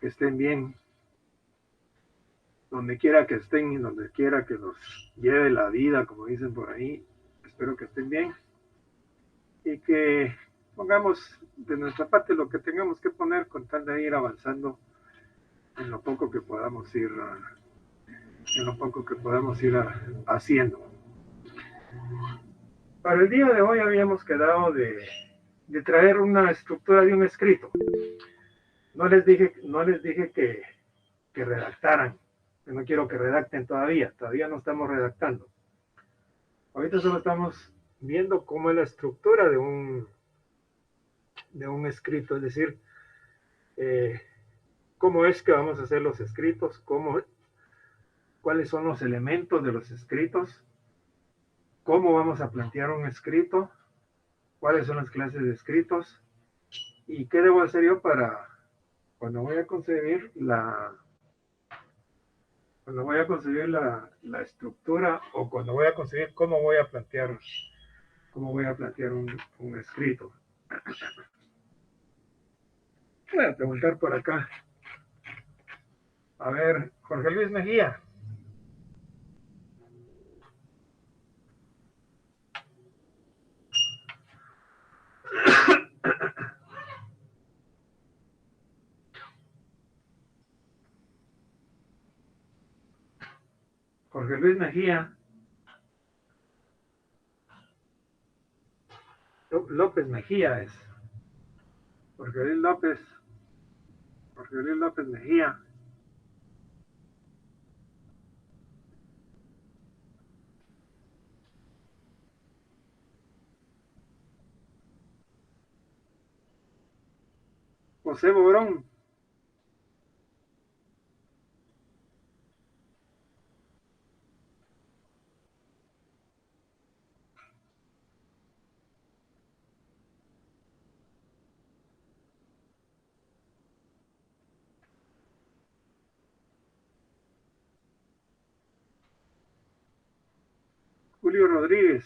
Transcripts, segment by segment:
que estén bien, donde quiera que estén y donde quiera que nos lleve la vida, como dicen por ahí. Espero que estén bien y que pongamos de nuestra parte lo que tengamos que poner con tal de ir avanzando en lo poco que podamos ir haciendo. Para el día de hoy habíamos quedado de traer una estructura de un escrito. No les dije que redactaran, que no quiero que redacten todavía no estamos redactando. Ahorita solo estamos viendo cómo es la estructura de un escrito, es decir, eh, cómo es que vamos a hacer los escritos, cuáles son los elementos de los escritos, cómo vamos a plantear un escrito, cuáles son las clases de escritos y qué debo hacer yo para cuando voy a concebir la estructura o cuando voy a concebir cómo voy a plantear un escrito. Voy a preguntar por acá. A ver, Jorge Luis Mejía. Jorge Luis Mejía. López Mejía es. Jorge Luis López Mejía. José Borón. Julio Rodríguez.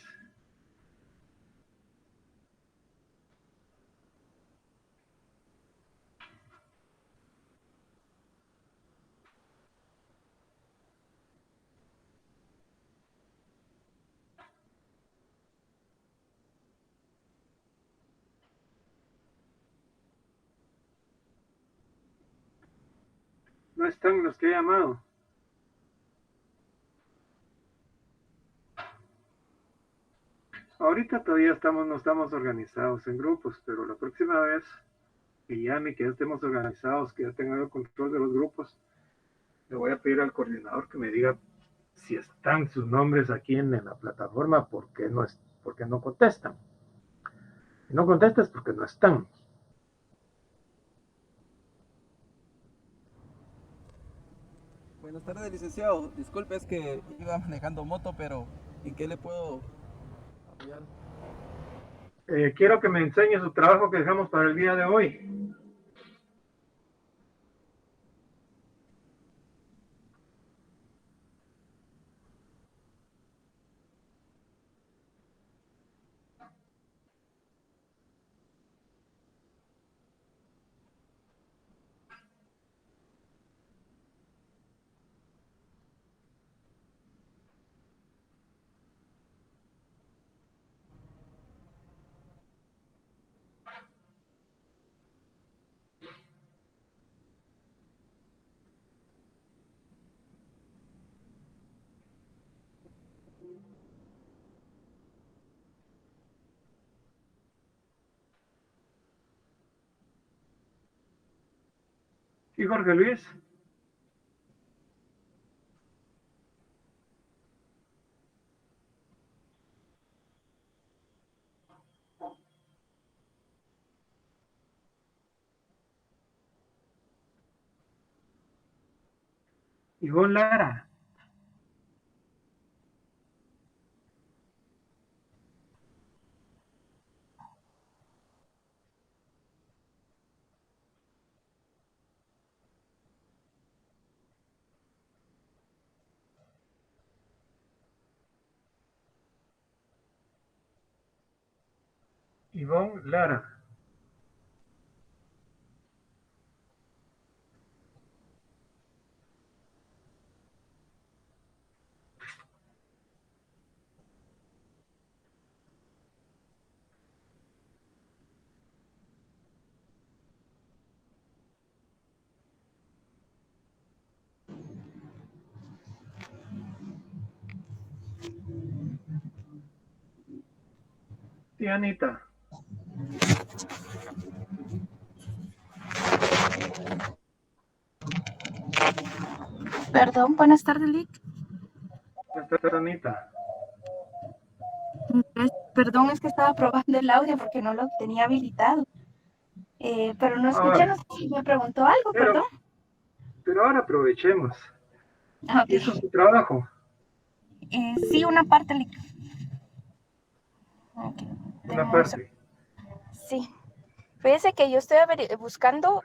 No están los que he llamado. Ahorita todavía no estamos organizados en grupos, pero la próxima vez que llame, que ya estemos organizados, que ya tenga el control de los grupos, le voy a pedir al coordinador que me diga si están sus nombres aquí en la plataforma, porque no contestan. Si no contestas, porque no están. Buenas tardes, licenciado. Disculpe, es que iba manejando moto, pero ¿en qué le puedo apoyar? Quiero que me enseñe su trabajo que dejamos para el día de hoy. Sí, Jorge Luis. Ivonne Lara. Ivonne Lara. Sí, Anita. Perdón, buenas tardes, Lick. Buenas tardes, Anita. Perdón, es que estaba probando el audio porque no lo tenía habilitado. Pero no escuché, no Ahora, sé si me preguntó algo, pero, perdón. pero ahora aprovechemos. Ok. ¿Hizo su trabajo? Sí, una parte, Lick. Ok, Una deme un segundo. parte. Sí. Fíjese que yo estoy buscando,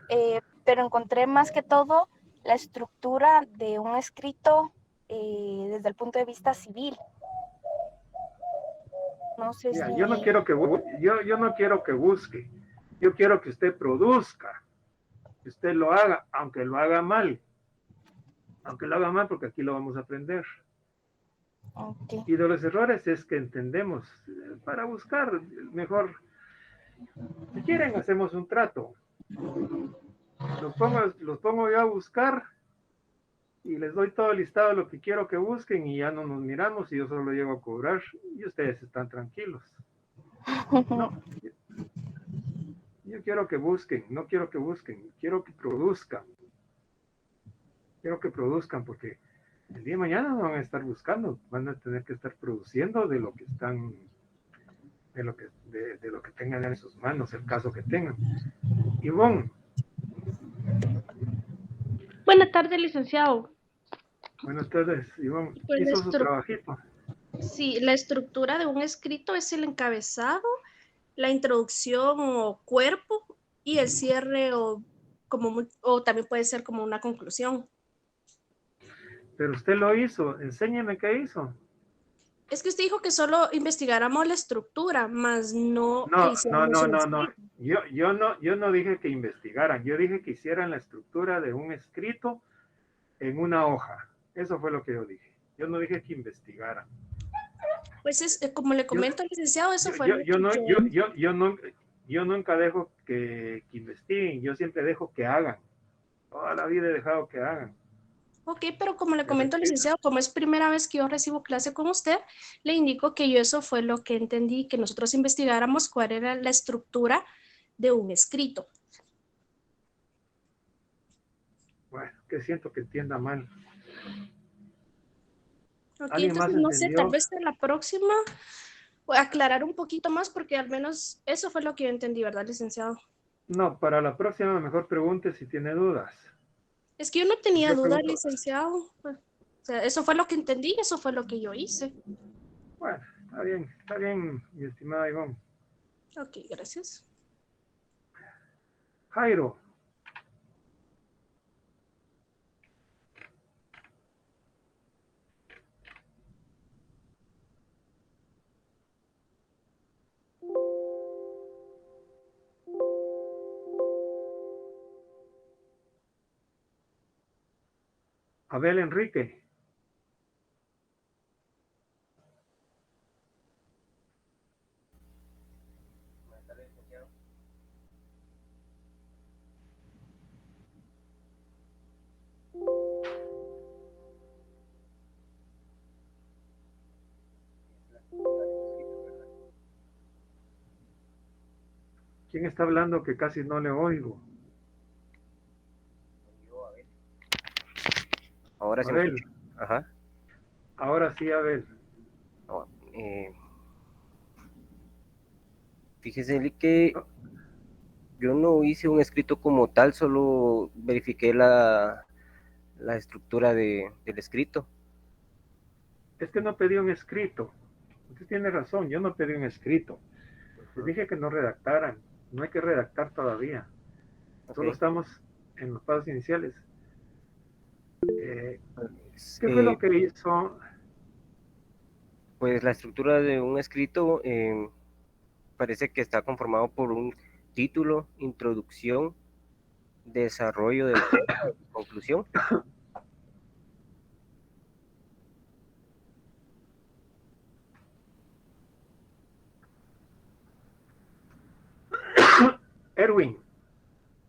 pero encontré más que todo la estructura de un escrito desde el punto de vista civil. No sé Mira, si... yo no quiero yo no quiero que busque. Yo quiero que usted produzca, que usted lo haga, aunque lo haga mal. Aunque lo haga mal, porque aquí lo vamos a aprender. Okay. Y de los errores es que entendemos, para buscar mejor. Si quieren, hacemos un trato. Los pongo yo a buscar y les doy todo el listado de lo que quiero que busquen y ya no nos miramos y yo solo llego a cobrar y ustedes están tranquilos. No, yo quiero que busquen, no quiero que busquen, quiero que produzcan. Quiero que produzcan porque el día de mañana no van a estar buscando, van a tener que estar produciendo de lo que están, de lo que tengan en sus manos, el caso que tengan. Ivonne, Buenas tardes, licenciado. buenas tardes, Ivonne. Pues ¿Hizo su trabajito? sí, la estructura de un escrito es el encabezado, la introducción o cuerpo y el cierre o también puede ser como una conclusión. Pero usted lo hizo, enséñeme qué hizo. Es que usted dijo que solo investigáramos la estructura, más no que No, no, hiciéramos no, un no, no. escrito. Yo no dije que investigaran, yo dije que hicieran la estructura de un escrito en una hoja. Eso fue lo que yo dije. Yo no dije que investigaran. Pues como le Yo, comento al licenciado, eso yo, fue yo, lo yo que no, yo... yo nunca dejo que investiguen, yo siempre dejo que hagan. Toda la vida he dejado que hagan. Ok, pero como le Les comento al explico. licenciado, como es primera vez que yo recibo clase con usted, le indico que yo eso fue lo que entendí, que nosotros investigáramos cuál era la estructura de un escrito. Bueno, que siento que entienda mal. Ok, ¿Alguien más entonces no sé, tal entendió? vez en la próxima voy a aclarar un poquito más porque al menos eso fue lo que yo entendí, ¿verdad, licenciado? No, para la próxima mejor pregunte si tiene dudas. Es que yo no tenía Yo duda, pregunto, licenciado. O sea, eso fue lo que entendí, eso fue lo que yo hice. bueno, está bien, mi estimada Ivonne. Ok, gracias. Jairo, Abel Enrique, ¿quién está hablando que casi no le oigo? Ahora sí me Abel, escucho. Ajá. ahora sí, Abel. No, fíjese que No, yo no hice un escrito como tal, solo verifiqué la estructura del escrito. es que no pedí un escrito. Usted tiene razón, yo no pedí un escrito. Les Ujú. dije que no redactaran. No hay que redactar todavía. Ok. Solo estamos en los pasos iniciales. Pues, ¿Qué fue lo que hizo? pues la estructura de un escrito parece que está conformado por un título, introducción, desarrollo del tema y conclusión. Erwin,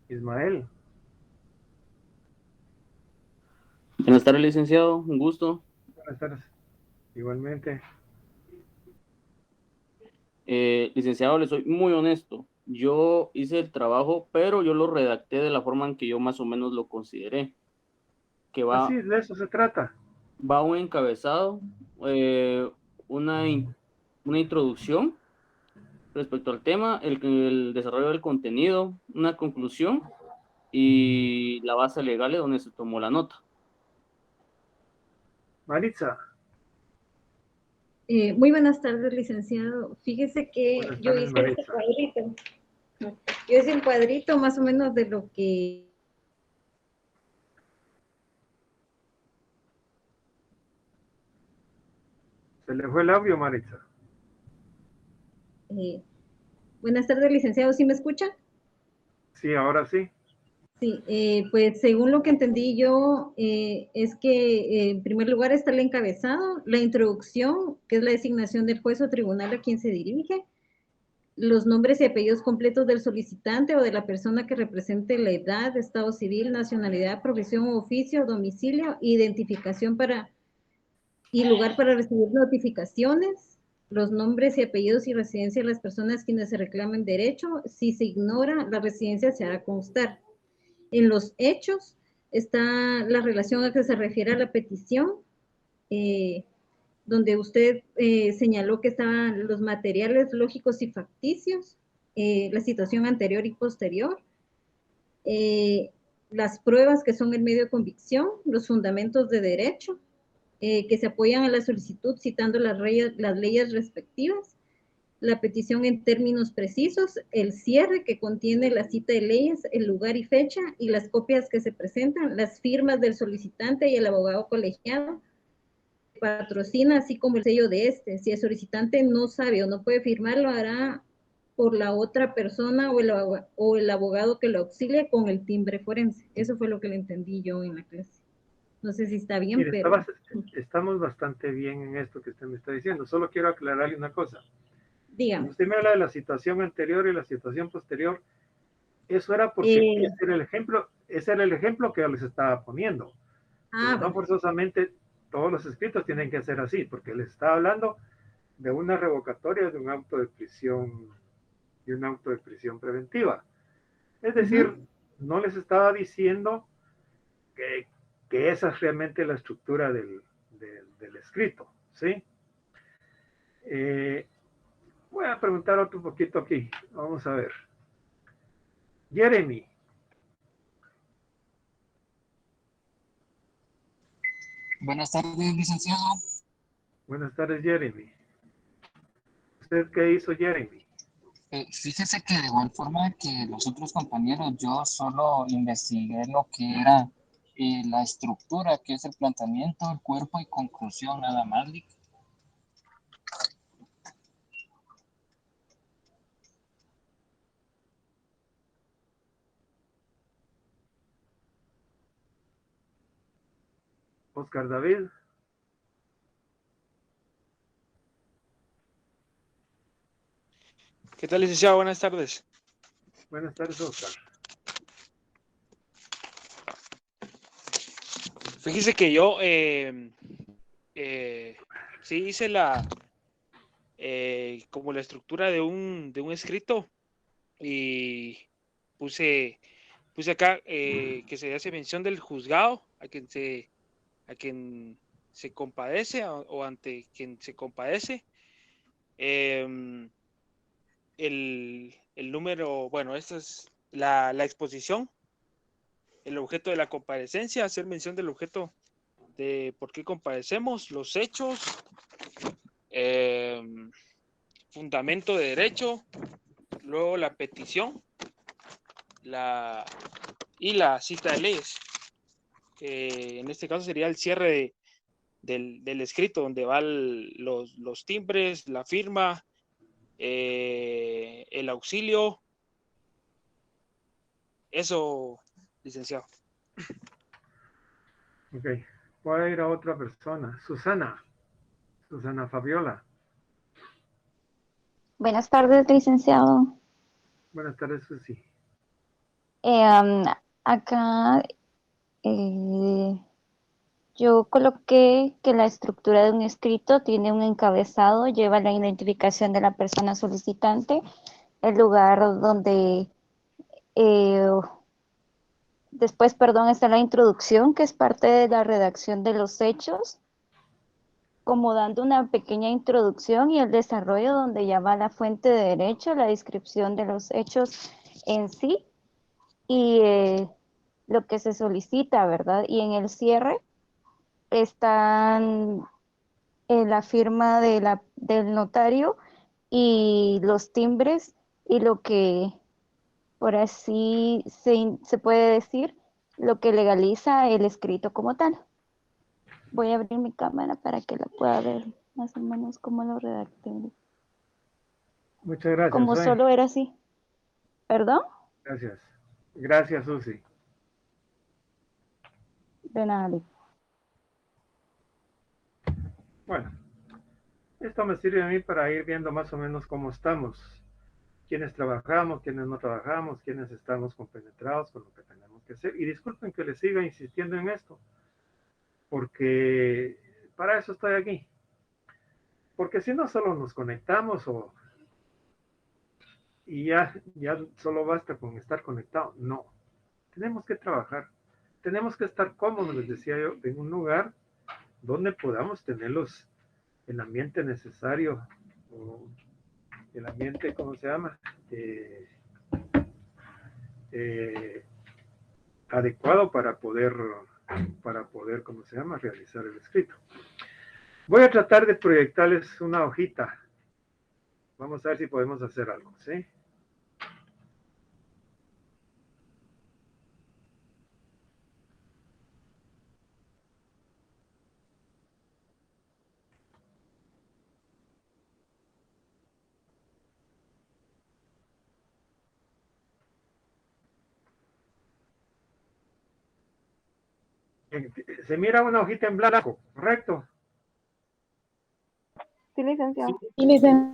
Ismael. Buenas tardes, licenciado. Un gusto. Buenas tardes. Igualmente. Licenciado, le soy muy honesto. Yo hice el trabajo, pero yo lo redacté de la forma en que yo más o menos lo consideré. Que Así, va, de eso se trata. va un encabezado, eh, una, una introducción respecto al tema, el desarrollo del contenido, una conclusión y la base legal es donde se tomó la nota. Maritza, Muy buenas tardes, licenciado. Fíjese que buenas yo tardes, hice este Maritza. cuadrito. Yo hice un cuadrito más o menos de lo que... Se le fue el audio, Maritza. Buenas tardes, licenciado. ¿Sí me escuchan? Sí, ahora sí. Sí, pues según lo que entendí yo, es que en primer lugar está el encabezado, la introducción, que es la designación del juez o tribunal a quien se dirige, los nombres y apellidos completos del solicitante o de la persona que represente la edad, estado civil, nacionalidad, profesión o oficio, domicilio, identificación y lugar para recibir notificaciones, los nombres y apellidos y residencia de las personas quienes se reclamen derecho. Si se ignora, la residencia se hará constar. En los hechos está la relación a que se refiere a la petición, donde usted señaló que estaban los materiales lógicos y facticios, la situación anterior y posterior, las pruebas que son el medio de convicción, los fundamentos de derecho, que se apoyan a la solicitud citando las leyes respectivas, la petición en términos precisos, el cierre que contiene la cita de leyes, el lugar y fecha y las copias que se presentan, las firmas del solicitante y el abogado colegiado, patrocina, así como el sello de este. Si el solicitante no sabe o no puede firmar, lo hará por la otra persona o el abogado que lo auxilie con el timbre forense. Eso fue lo que le entendí yo en la clase. No sé si está bien, Mire, pero... estamos bastante bien en esto que usted me está diciendo. Solo quiero aclararle una cosa. Cuando Dígame. usted me habla de la situación anterior y la situación posterior, eso era porque ese era el ejemplo que yo les estaba poniendo. Pero no Bueno. forzosamente todos los escritos tienen que ser así, porque les estaba hablando de una revocatoria de un auto de prisión preventiva. Es decir, no les estaba diciendo que, que esa es realmente la estructura del escrito, ¿sí? Voy a preguntar otro poquito aquí. Vamos a ver. Jeremy. Buenas tardes, licenciado. Buenas tardes, Jeremy. ¿Usted qué hizo, Jeremy? Fíjese que de igual forma que los otros compañeros, yo solo investigué lo que era la estructura, que es el planteamiento, el cuerpo y conclusión, nada más. Oscar David. ¿Qué tal, licenciado? Buenas tardes. Buenas tardes, Oscar. Fíjese que yo sí hice como la estructura de un escrito y puse acá que se hace mención del juzgado a quien se compadece o ante quien se compadece. El número, bueno, esta es la exposición, el objeto de la comparecencia, hacer mención del objeto de por qué compadecemos, los hechos, fundamento de derecho, luego la petición y la cita de leyes, que en este caso sería el cierre del escrito, donde van los timbres, la firma, el auxilio. Eso, licenciado. Ok. Voy a ir a otra persona. Susana Fabiola. Buenas tardes, licenciado. Buenas tardes, Susi. Acá Yo coloqué que la estructura de un escrito tiene un encabezado, lleva la identificación de la persona solicitante, el lugar donde eh, después, perdón, está la introducción, que es parte de la redacción de los hechos, como dando una pequeña introducción, y el desarrollo donde ya va la fuente de derecho, la descripción de los hechos en sí y lo que se solicita, ¿verdad? Y en el cierre están la firma del notario y los timbres y lo que, por así se puede decir, lo que legaliza el escrito como tal. Voy a abrir mi cámara para que la pueda ver más o menos cómo lo redacté. Muchas gracias, Como Zoe. solo era así. ¿Perdón? Gracias. Gracias, Susi. De nada, Liz. Bueno, esto me sirve a mí para ir viendo más o menos cómo estamos. Quiénes trabajamos, quiénes no trabajamos, quiénes estamos compenetrados con lo que tenemos que hacer. Y disculpen que les siga insistiendo en esto, porque para eso estoy aquí. Porque si no solo nos conectamos y ya solo basta con estar conectado. No, tenemos que trabajar. Tenemos que estar cómodos, les decía yo, en un lugar donde podamos tener el ambiente necesario, o el ambiente, ¿cómo se llama? Eh, adecuado para poder, ¿cómo se llama? Realizar el escrito. Voy a tratar de proyectarles una hojita. Vamos a ver si podemos hacer algo, ¿sí? Se mira una hojita en blanco, ¿correcto? Sí, licenciado. Sí, licenciado.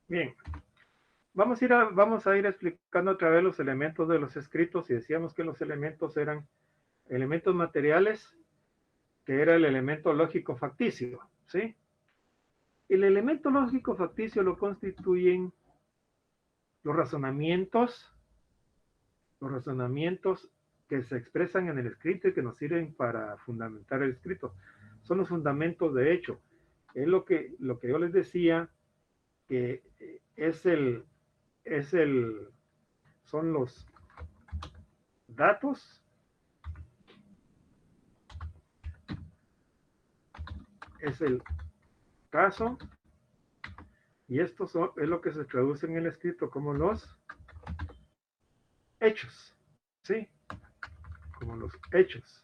Bien. Vamos a ir explicando otra vez los elementos de los escritos, y decíamos que los elementos eran elementos materiales, que era el elemento lógico facticio, ¿sí? El elemento lógico facticio lo constituyen los razonamientos que se expresan en el escrito y que nos sirven para fundamentar el escrito. Son los fundamentos de hecho. Es lo que yo les decía, que son los datos, es el caso, y es lo que se traduce en el escrito como los hechos, ¿sí? Como los hechos.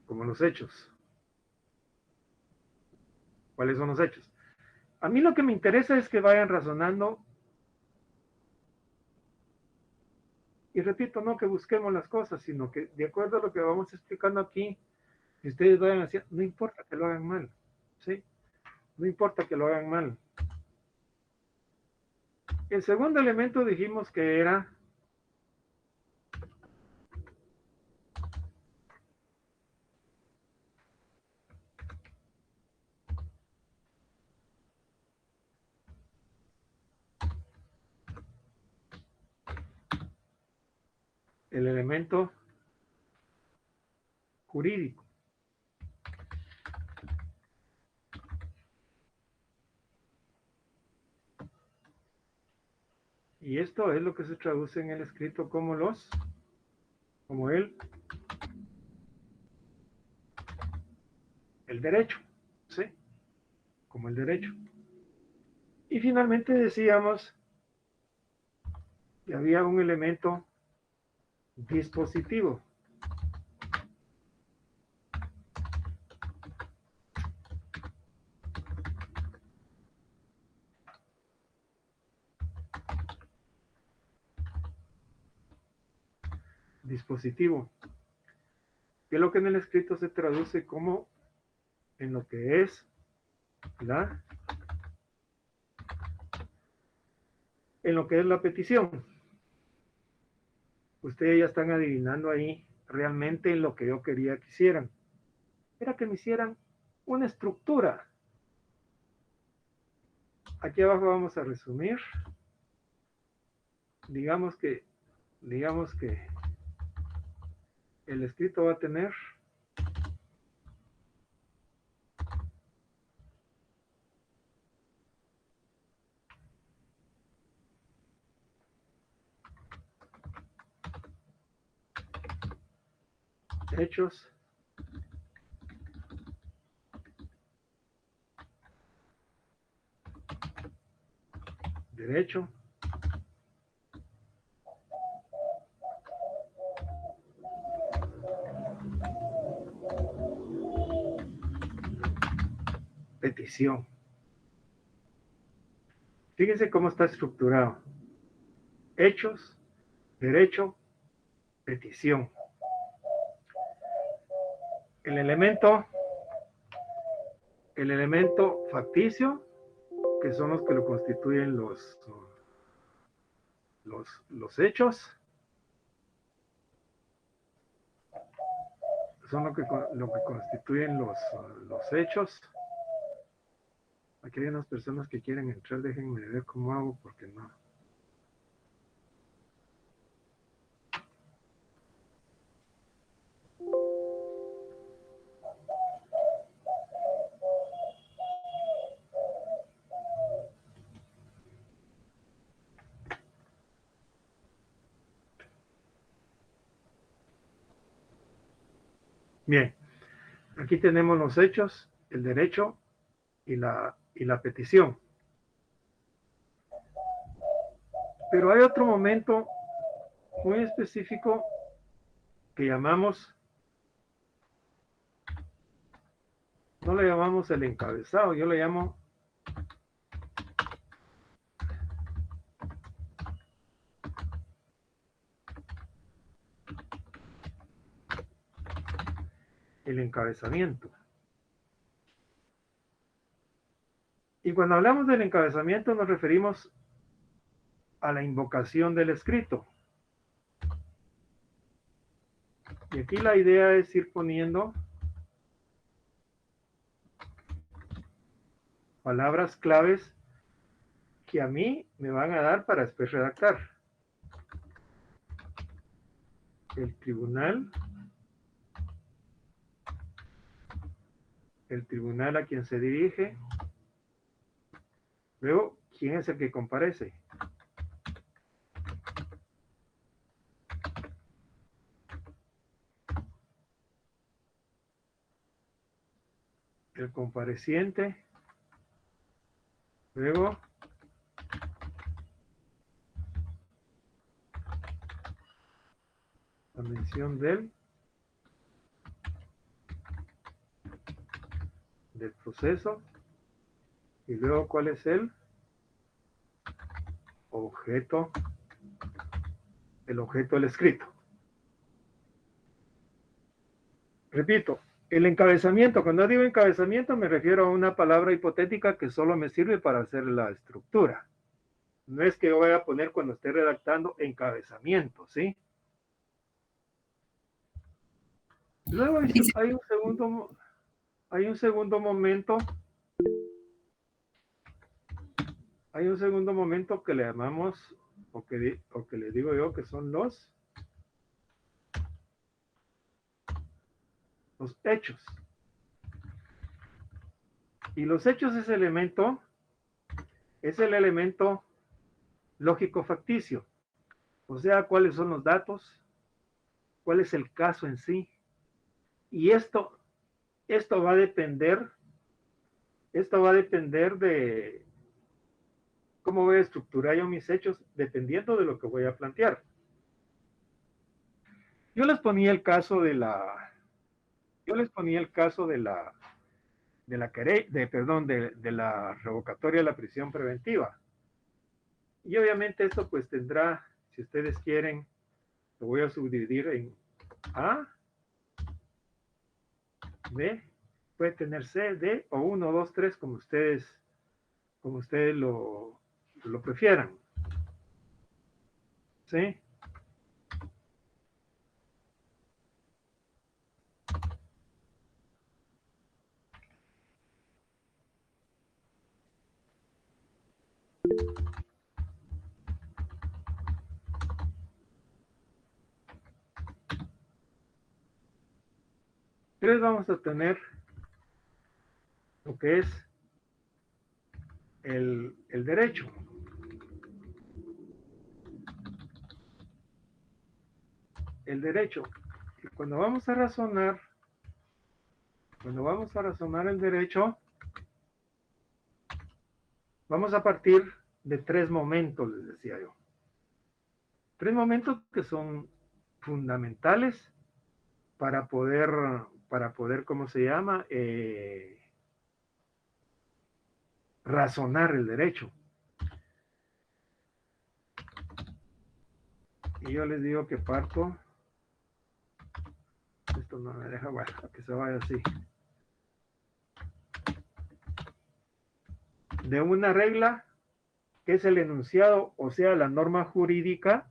Como los hechos. ¿Cuáles son los hechos? A mí lo que me interesa es que vayan razonando, y repito, no que busquemos las cosas, sino que de acuerdo a lo que vamos explicando aquí, que ustedes vayan haciendo, no importa que lo hagan mal, ¿sí? No importa que lo hagan mal. El segundo elemento dijimos que era el elemento jurídico. Y esto es lo que se traduce en el escrito como los como el derecho, ¿sí? Como el derecho. Y finalmente decíamos que había un elemento dispositivo. Dispositivo, que es lo que en el escrito se traduce como en lo que es la petición. Ustedes ya están adivinando ahí realmente lo que yo quería que hicieran. Era que me hicieran una estructura. Aquí abajo vamos a resumir. Digamos que el escrito va a tener hechos, derecho, petición. Fíjense cómo está estructurado. Hechos, derecho, petición. El elemento facticio, que son los que lo constituyen los hechos, son lo que constituyen los hechos. Aquí hay unas personas que quieren entrar, déjenme ver cómo hago, porque no. Bien, aquí tenemos los hechos, el derecho y la petición. Pero hay otro momento muy específico que llamamos, no le llamamos el encabezado, yo le llamo el encabezamiento. Y cuando hablamos del encabezamiento nos referimos a la invocación del escrito. Y aquí la idea es ir poniendo palabras claves que a mí me van a dar para después redactar. El tribunal a quien se dirige. Luego, ¿quién es el que comparece? El compareciente. Luego, la mención del proceso. Y luego, ¿cuál es el objeto? El objeto del escrito. Repito, el encabezamiento, cuando digo encabezamiento me refiero a una palabra hipotética que solo me sirve para hacer la estructura. No es que yo vaya a poner cuando esté redactando encabezamiento, ¿sí? Luego hay un segundo momento que le llamamos, o que le digo yo que son los hechos. Y los hechos es el elemento lógico facticio. O sea, cuáles son los datos, cuál es el caso en sí. Y esto va a depender de cómo voy a estructurar yo mis hechos, dependiendo de lo que voy a plantear. Yo les ponía el caso de la revocatoria de la prisión preventiva. Y obviamente esto pues tendrá, si ustedes quieren, lo voy a subdividir en A, B, puede tener C, D o 1, 2, 3, como ustedes lo prefieran. ¿Sí? Entonces vamos a tener lo que es el derecho. El derecho. Y cuando vamos a razonar el derecho, vamos a partir de 3 momentos, les decía yo. 3 momentos que son fundamentales para poder, ¿cómo se llama? Razonar el derecho. Y yo les digo que parto, esto no me deja, bueno, que se vaya así, de una regla que es el enunciado, o sea, la norma jurídica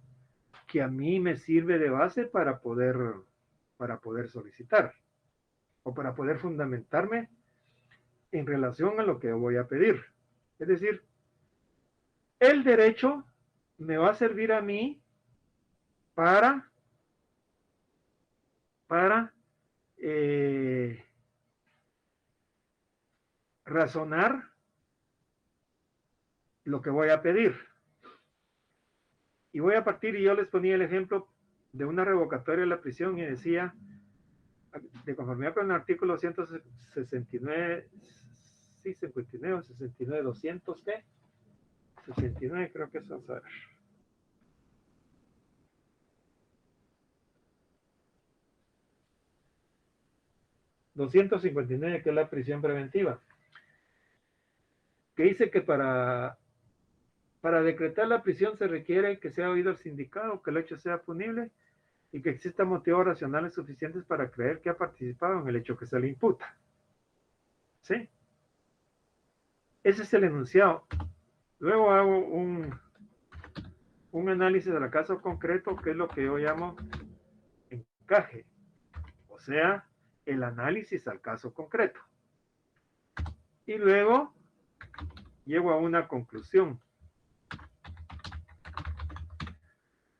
que a mí me sirve de base para poder solicitar o para poder fundamentarme en relación a lo que voy a pedir. Es decir, el derecho me va a servir a mí para razonar lo que voy a pedir. Y voy a partir, y yo les ponía el ejemplo de una revocatoria de la prisión y decía, de conformidad con el artículo 169, sí, 59 o 69, 200, ¿qué? 69 creo que es, vamos a ver. ...259, que es la prisión preventiva, que dice que para decretar la prisión se requiere que sea oído el sindicado, que el hecho sea punible y que existan motivos racionales suficientes para creer que ha participado en el hecho que se le imputa. ¿Sí? Ese es el enunciado. Luego hago un análisis del caso concreto, que es lo que yo llamo encaje. O sea, el análisis al caso concreto. Y luego llego a una conclusión.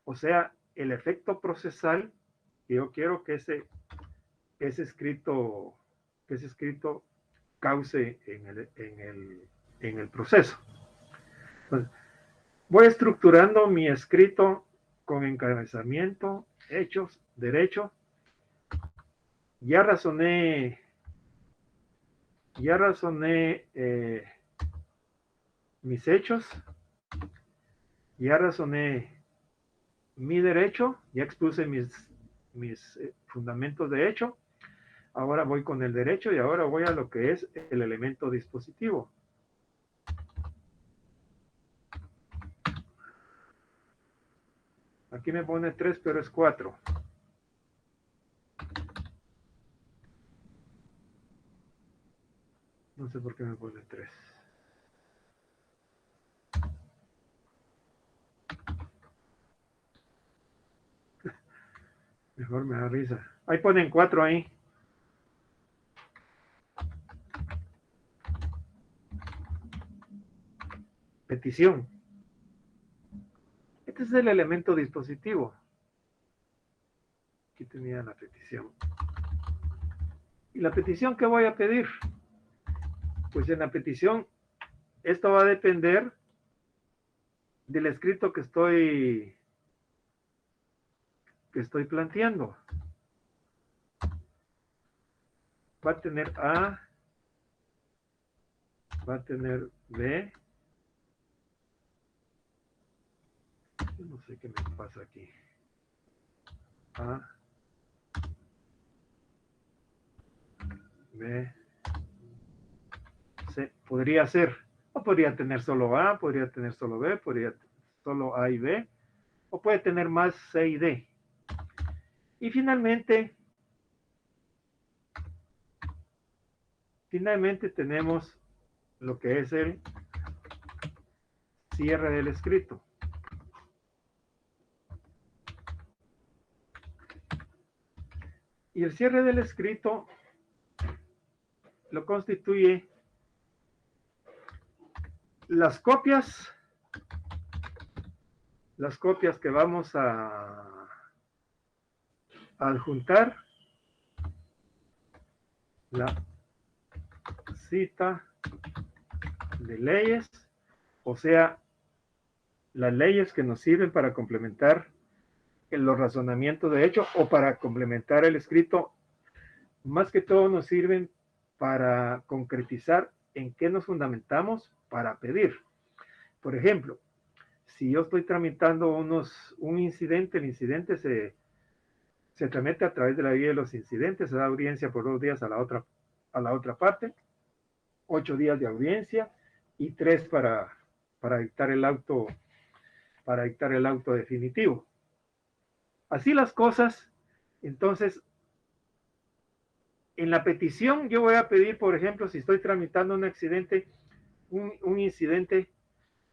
O sea, el efecto procesal que yo quiero que ese escrito cause en el proceso. Entonces, voy estructurando mi escrito con encabezamiento, hechos, derecho. Ya razoné mis hechos, ya razoné mi derecho, ya expuse mis fundamentos de hecho. Ahora voy con el derecho y ahora voy a lo que es el elemento dispositivo. Aquí me pone 3, pero es 4. No sé por qué me pone 3. Mejor me da risa. Ahí ponen 4 ahí. Petición. Este es el elemento dispositivo. Aquí tenía la petición. ¿Y la petición qué voy a pedir? Pues en la petición, esto va a depender del escrito que estoy que estoy planteando. Va a tener A, va a tener B. Yo no sé qué me pasa aquí. A, B, C. Podría ser, o podría tener solo A, podría tener solo B, podría solo A y B, o puede tener más C y D. Y finalmente tenemos lo que es el cierre del escrito. Y el cierre del escrito lo constituye las copias que vamos a adjuntar, la cita de leyes, o sea, las leyes que nos sirven para complementar los razonamientos de hecho o para complementar el escrito. Más que todo nos sirven para concretizar en qué nos fundamentamos para pedir. Por ejemplo, si yo estoy tramitando un incidente, el incidente se tramita a través de la vía de los incidentes, se da audiencia por 2 días a la otra parte, 8 días de audiencia y 3 para dictar el auto definitivo. Así las cosas, entonces, en la petición yo voy a pedir, por ejemplo, si estoy tramitando un accidente, un incidente,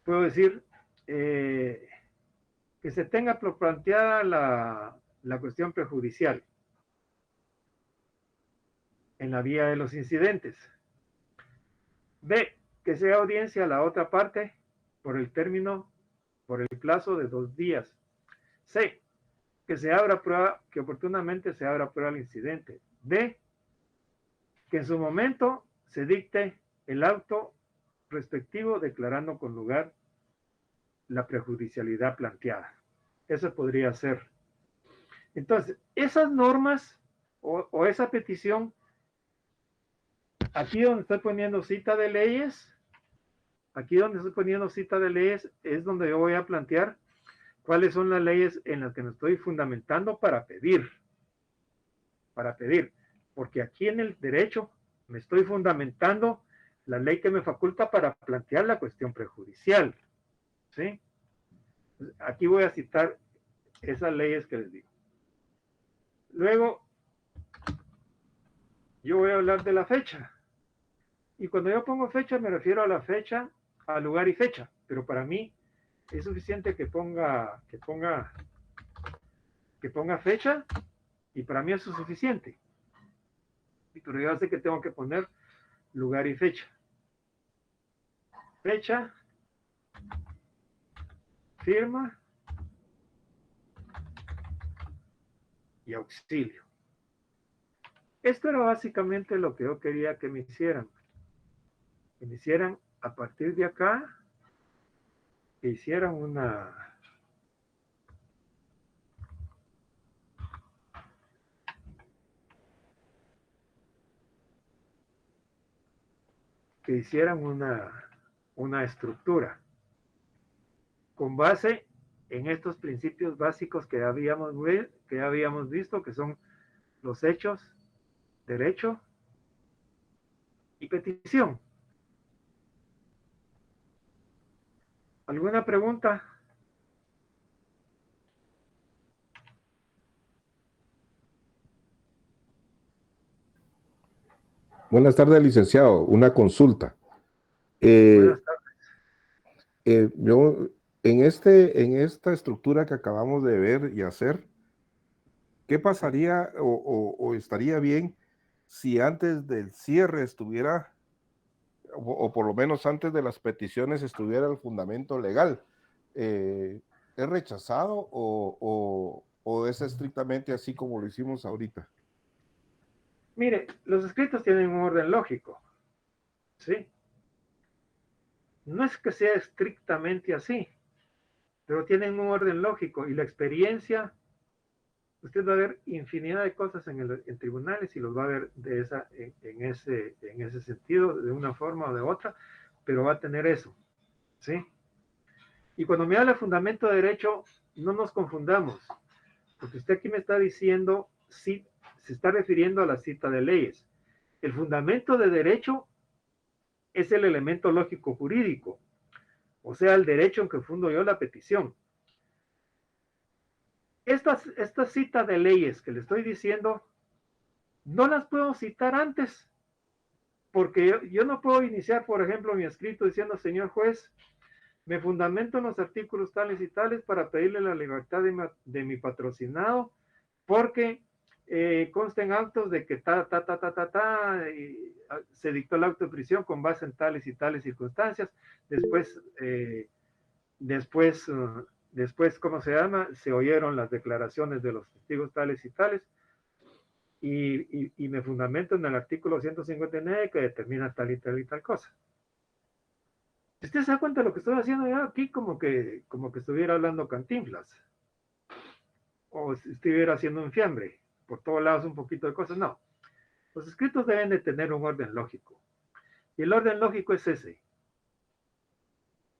puedo decir que se tenga planteada la cuestión prejudicial en la vía de los incidentes. B, que sea audiencia a la otra parte por el plazo de 2 días. C, que se abra prueba, que oportunamente se abra prueba al incidente. D, que en su momento se dicte el auto respectivo declarando con lugar la prejudicialidad planteada. Eso podría ser. Entonces, esas normas o esa petición, aquí donde estoy poniendo cita de leyes, es donde yo voy a plantear cuáles son las leyes en las que me estoy fundamentando para pedir. Porque aquí en el derecho me estoy fundamentando la ley que me faculta para plantear la cuestión prejudicial. ¿Sí? Aquí voy a citar esas leyes que les digo. Luego, yo voy a hablar de la fecha. Y cuando yo pongo fecha, me refiero a la fecha, al lugar y fecha. Pero para mí es suficiente que ponga fecha, y para mí eso es suficiente. Pero yo sé que tengo que poner lugar y fecha. Fecha, firma y auxilio. Esto era básicamente lo que yo quería que me hicieran. Que me hicieran a partir de acá, que hicieran una estructura con base en estos principios básicos que habíamos visto, que son los hechos, derecho y petición. ¿Alguna pregunta? Buenas tardes, licenciado. Una consulta. Buenas tardes. Yo, en esta estructura que acabamos de ver y hacer, ¿qué pasaría o estaría bien si antes del cierre estuviera, o por lo menos antes de las peticiones estuviera el fundamento legal? ¿Es rechazado o es estrictamente así como lo hicimos ahorita? Mire, los escritos tienen un orden lógico, ¿sí? No es que sea estrictamente así, pero tienen un orden lógico y la experiencia Usted va a ver infinidad de cosas en tribunales y los va a ver en ese sentido, de una forma o de otra, pero va a tener eso, ¿sí? Y cuando me habla de fundamento de derecho, no nos confundamos, porque usted aquí me está diciendo, sí, se está refiriendo a la cita de leyes. El fundamento de derecho es el elemento lógico jurídico, o sea, el derecho en que fundo yo la petición. Esta cita de leyes que le estoy diciendo, no las puedo citar antes, porque yo no puedo iniciar, por ejemplo, mi escrito diciendo, señor juez, me fundamento en los artículos tales y tales para pedirle la libertad de mi patrocinado, porque consta en autos de que se dictó el auto de prisión con base en tales y tales circunstancias. Después, ¿cómo se llama? Se oyeron las declaraciones de los testigos tales y tales, y me fundamento en el artículo 159 que determina tal y tal y tal cosa. ¿Usted se da cuenta de lo que estoy haciendo yo aquí? Como que estuviera hablando Cantinflas, o si estuviera haciendo un fiambre, por todos lados un poquito de cosas. No, los escritos deben de tener un orden lógico, y el orden lógico es ese: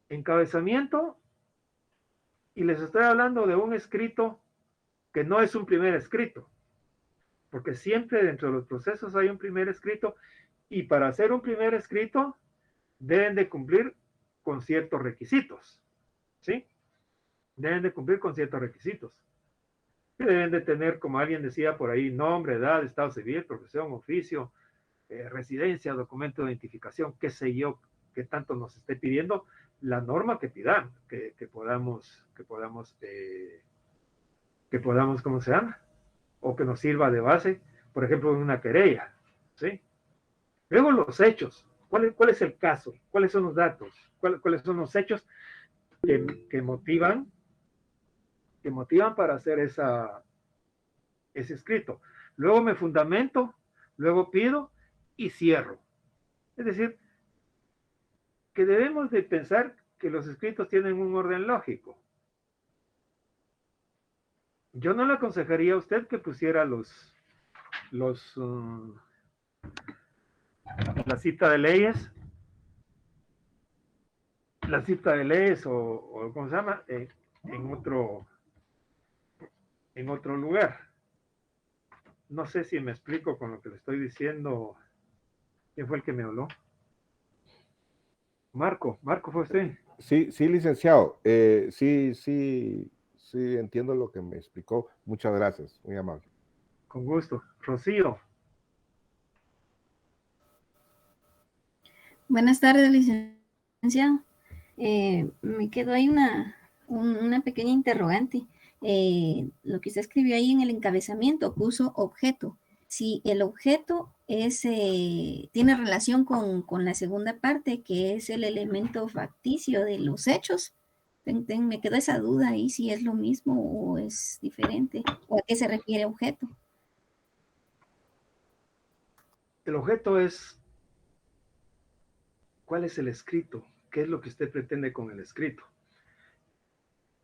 encabezamiento, y les estoy hablando de un escrito que no es un primer escrito, porque siempre dentro de los procesos hay un primer escrito, y para hacer un primer escrito deben de cumplir con ciertos requisitos, ¿sí? Deben de cumplir con ciertos requisitos. Que deben de tener, como alguien decía por ahí, nombre, edad, estado civil, profesión, oficio, residencia, documento de identificación, qué sé yo, qué tanto nos esté pidiendo la norma que pidan, que podamos, ¿cómo se llama? O que nos sirva de base, por ejemplo, en una querella, ¿sí? Luego los hechos. ¿Cuál es el caso? ¿Cuáles son los datos? ¿Cuáles son los hechos que motivan para hacer ese escrito? Luego me fundamento, luego pido y cierro. Es decir, que debemos de pensar que los escritos tienen un orden lógico. Yo no le aconsejaría a usted que pusiera la cita de leyes, o ¿cómo se llama? En otro lugar. No sé si me explico con lo que le estoy diciendo. ¿Quién fue el que me habló? Marco, ¿fue usted? Sí, sí, licenciado. Sí, entiendo lo que me explicó. Muchas gracias, muy amable. Con gusto. Rocío. Buenas tardes, licenciado. Me quedó ahí una pequeña interrogante. Lo que usted escribió ahí en el encabezamiento, puso objeto. Si el objeto tiene relación con la segunda parte, que es el elemento facticio de los hechos, me quedó esa duda ahí, si es lo mismo o es diferente, o a qué se refiere objeto. El objeto es, ¿cuál es el escrito? ¿Qué es lo que usted pretende con el escrito?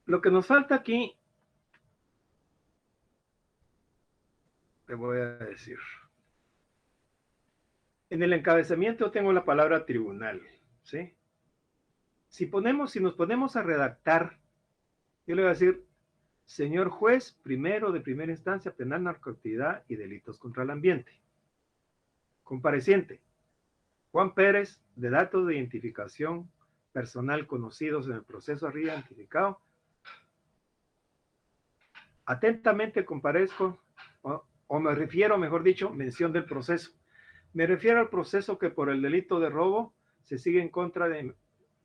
Lo que nos falta aquí, te voy a decir. En el encabezamiento tengo la palabra tribunal, ¿sí? Si nos ponemos a redactar, yo le voy a decir, señor juez primero de primera instancia, penal, narcoactividad y delitos contra el ambiente. Compareciente, Juan Pérez, de datos de identificación personal conocidos en el proceso arriba identificado. Atentamente comparezco, o me refiero, mejor dicho, mención del proceso. Me refiero al proceso que por el delito de robo se sigue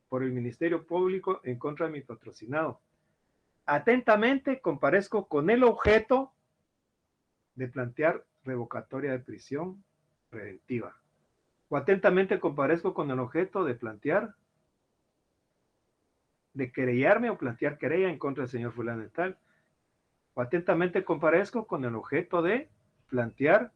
por el Ministerio Público en contra de mi patrocinado. Atentamente comparezco con el objeto de plantear revocatoria de prisión preventiva. O atentamente comparezco con el objeto de querellarme o plantear querella en contra del señor fulano y tal. O atentamente comparezco con el objeto de plantear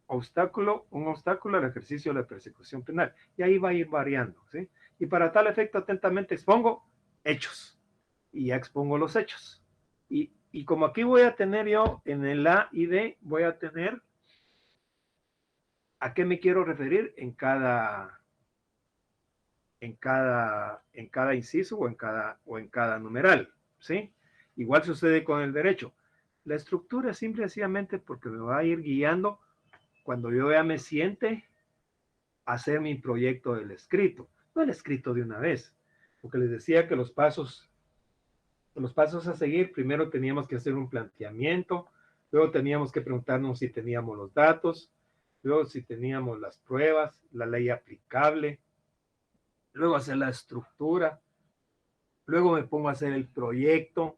un obstáculo al ejercicio de la persecución penal. Y ahí va a ir variando, ¿sí? Y para tal efecto, atentamente expongo hechos. Y ya expongo los hechos. Y Y como aquí voy a tener yo en el A y D, voy a tener a qué me quiero referir en cada inciso o en cada numeral, ¿sí? Igual sucede con el derecho. La estructura es simple y sencillamente porque me va a ir guiando cuando yo ya me siente a hacer mi proyecto del escrito. No el escrito de una vez, porque les decía que los pasos a seguir, primero teníamos que hacer un planteamiento, luego teníamos que preguntarnos si teníamos los datos, luego si teníamos las pruebas, la ley aplicable, luego hacer la estructura, luego me pongo a hacer el proyecto,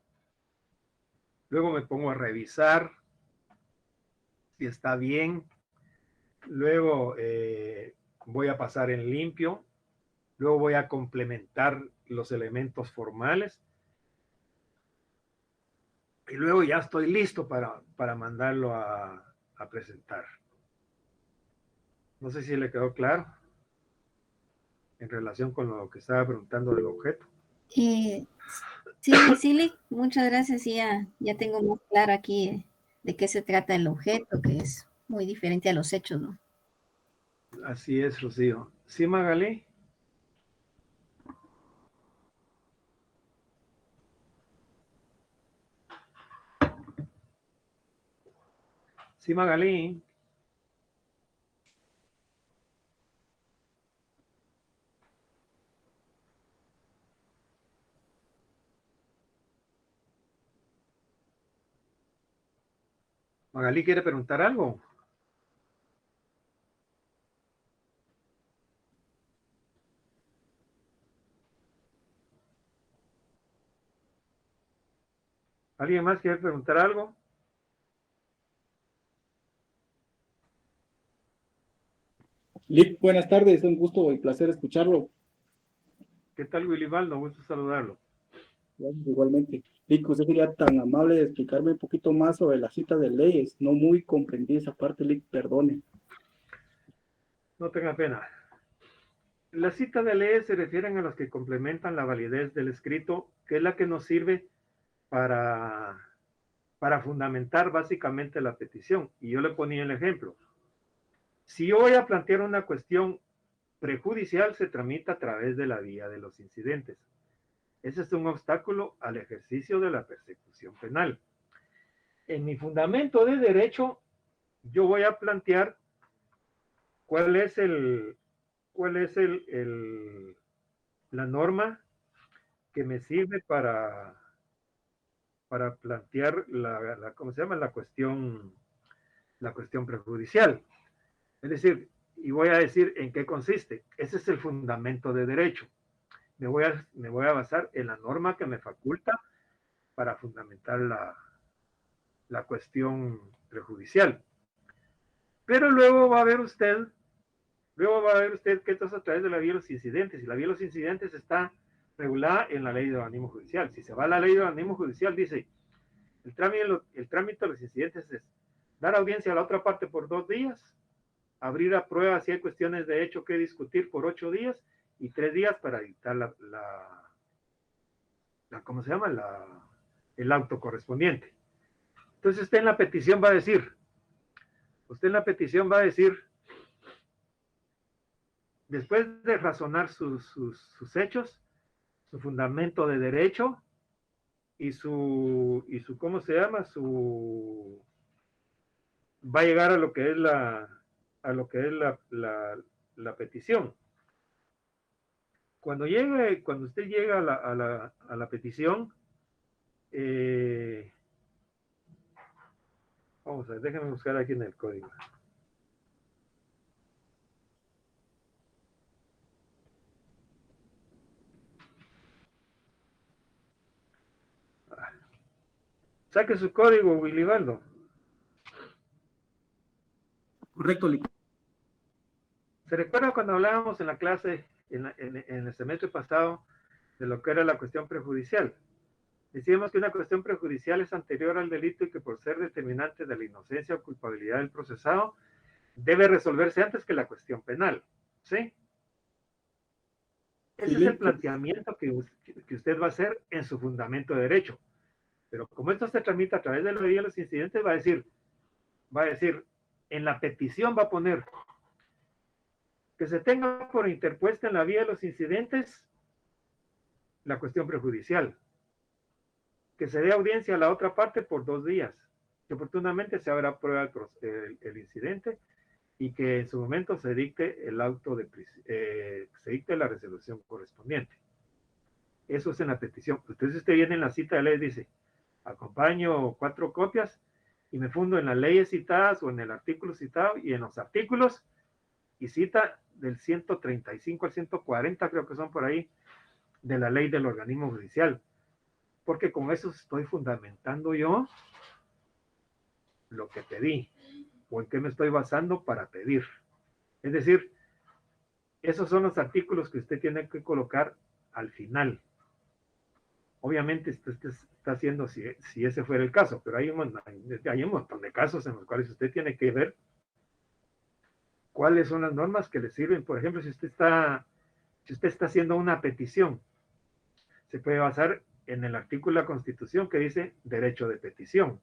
luego me pongo a revisar si está bien, luego voy a pasar en limpio, luego voy a complementar los elementos formales y luego ya estoy listo para mandarlo a presentar. No sé si le quedó claro en relación con lo que estaba preguntando del objeto. Sí, Lick, muchas gracias. Ya tengo más claro aquí de qué se trata el objeto, que es muy diferente a los hechos, ¿no? Así es, Rocío. ¿Sí, Magalí? Sí, Magalí. Magalí quiere preguntar algo. ¿Alguien más quiere preguntar algo? Lick, buenas tardes, un gusto y placer escucharlo. ¿Qué tal, Willibaldo? Gusto saludarlo. Gracias, igualmente. Lick, usted sería tan amable de explicarme un poquito más sobre la cita de leyes. No muy comprendí esa parte, Lick, perdone. No tenga pena. Las citas de leyes se refieren a las que complementan la validez del escrito, que es la que nos sirve para fundamentar básicamente la petición. Y yo le ponía el ejemplo. Si yo voy a plantear una cuestión prejudicial, se tramita a través de la vía de los incidentes. Ese es un obstáculo al ejercicio de la persecución penal. En mi fundamento de derecho, yo voy a plantear cuál es la norma que me sirve para plantear ¿cómo se llama? La cuestión prejudicial. Es decir, y voy a decir en qué consiste. Ese es el fundamento de derecho. Me voy a basar en la norma que me faculta para fundamentar la cuestión prejudicial. Pero luego va a ver usted que esto es a través de la vía de los incidentes, y la vía de los incidentes está regulada en la ley de organismo judicial. Si se va a la ley de organismo judicial, dice, el trámite de los incidentes es dar audiencia a la otra parte por 2 días, abrir a prueba si hay cuestiones de hecho que discutir por 8 días, y 3 días para dictar ¿cómo se llama? El auto correspondiente. Entonces usted en la petición va a decir, después de razonar sus hechos, su fundamento de derecho y su ¿cómo se llama? Va a llegar a lo que es la petición. Cuando usted llega a la petición, vamos a ver, déjenme buscar aquí en el código. Saque su código, Willibaldo. Correcto, Lick. ¿Se recuerda cuando hablábamos en la clase, en el semestre pasado, de lo que era la cuestión prejudicial? Decíamos que una cuestión prejudicial es anterior al delito y que por ser determinante de la inocencia o culpabilidad del procesado, debe resolverse antes que la cuestión penal. ¿Sí? Ese es el planteamiento que usted va a hacer en su fundamento de derecho. Pero como esto se tramita a través de la vía de los incidentes, va a decir, en la petición va a poner que se tenga por interpuesta en la vía de los incidentes la cuestión prejudicial, que se dé audiencia a la otra parte por 2 días, que oportunamente se habrá prueba el incidente y que en su momento se dicte el auto de se dicte la resolución correspondiente. Eso es en la petición. Entonces usted viene en la cita de ley y dice, acompaño 4 copias y me fundo en las leyes citadas o en el artículo citado y en los artículos y cita del 135 al 140, creo que son por ahí, de la ley del organismo judicial. Porque con eso estoy fundamentando yo lo que pedí o en qué me estoy basando para pedir. Es decir, esos son los artículos que usted tiene que colocar al final. Obviamente usted está haciendo si ese fuera el caso, pero hay un montón de casos en los cuales usted tiene que ver cuáles son las normas que le sirven. Por ejemplo, si usted está haciendo una petición, se puede basar en el artículo de la Constitución que dice derecho de petición.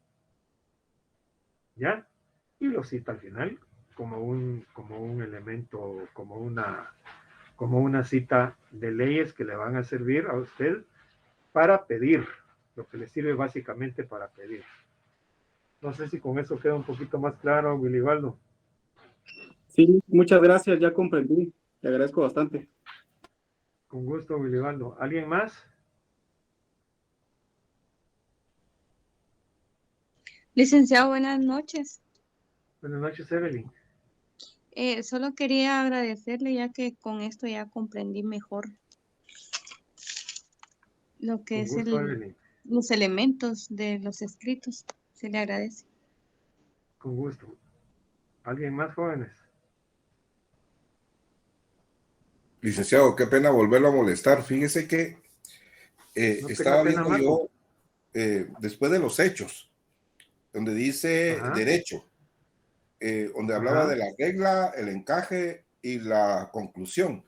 ¿Ya? Y lo cita al final como un elemento, como una cita de leyes que le van a servir a usted para pedir, lo que le sirve básicamente para pedir. No sé si con eso queda un poquito más claro, Wilibaldo. Sí, muchas gracias, ya comprendí. Le agradezco bastante. Con gusto, Wilibaldo. ¿Alguien más? Licenciado, buenas noches. Buenas noches, Evelyn. Solo quería agradecerle ya que con esto ya comprendí mejor lo que Con es gusto, Evelyn. los elementos de los escritos. Se le agradece. Con gusto. ¿Alguien más, jóvenes? Licenciado, qué pena volverlo a molestar. Fíjese que No estaba tenga pena, viendo Marco. yo, después de los hechos, donde dice Ajá. derecho, donde hablaba Ajá. de la regla, el encaje y la conclusión.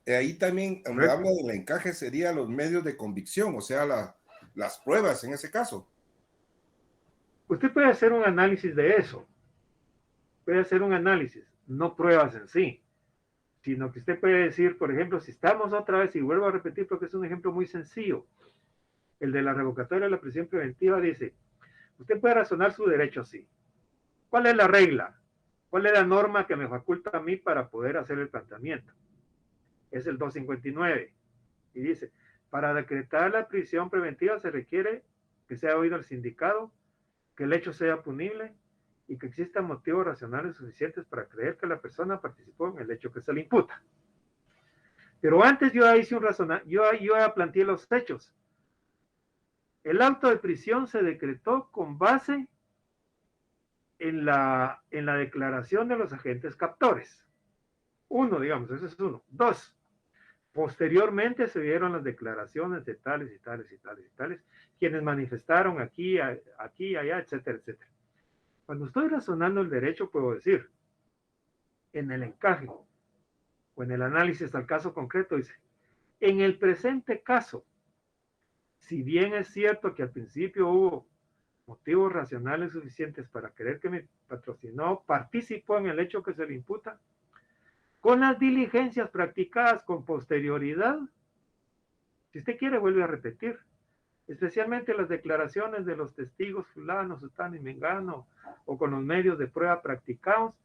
Ahí también, donde Correcto. habla del encaje, sería los medios de convicción, o sea, las pruebas en ese caso. Usted puede hacer un análisis de eso. Puede hacer un análisis, no pruebas en sí, sino que usted puede decir, por ejemplo, si estamos otra vez, y vuelvo a repetir porque es un ejemplo muy sencillo, el de la revocatoria de la prisión preventiva dice, usted puede razonar su derecho, sí. ¿Cuál es la regla? ¿Cuál es la norma que me faculta a mí para poder hacer el planteamiento? Es el 259. Y dice, para decretar la prisión preventiva se requiere que sea oído el sindicado, que el hecho sea punible y que existan motivos racionales suficientes para creer que la persona participó en el hecho que se le imputa. Pero antes yo hice un razonamiento, yo planteé los hechos. El auto de prisión se decretó con base en la declaración de los agentes captores. 1, digamos, ese es 1. 2, posteriormente se dieron las declaraciones de tales y tales y tales y tales, quienes manifestaron aquí, allá, etcétera, etcétera. Cuando estoy razonando el derecho, puedo decir, en el encaje o en el análisis al caso concreto, dice, en el presente caso, si bien es cierto que al principio hubo motivos racionales suficientes para creer que mi patrocinado participó en el hecho que se le imputa, con las diligencias practicadas con posterioridad, si usted quiere vuelve a repetir, especialmente las declaraciones de los testigos fulano, sutano y mengano, o con los medios de prueba practicados,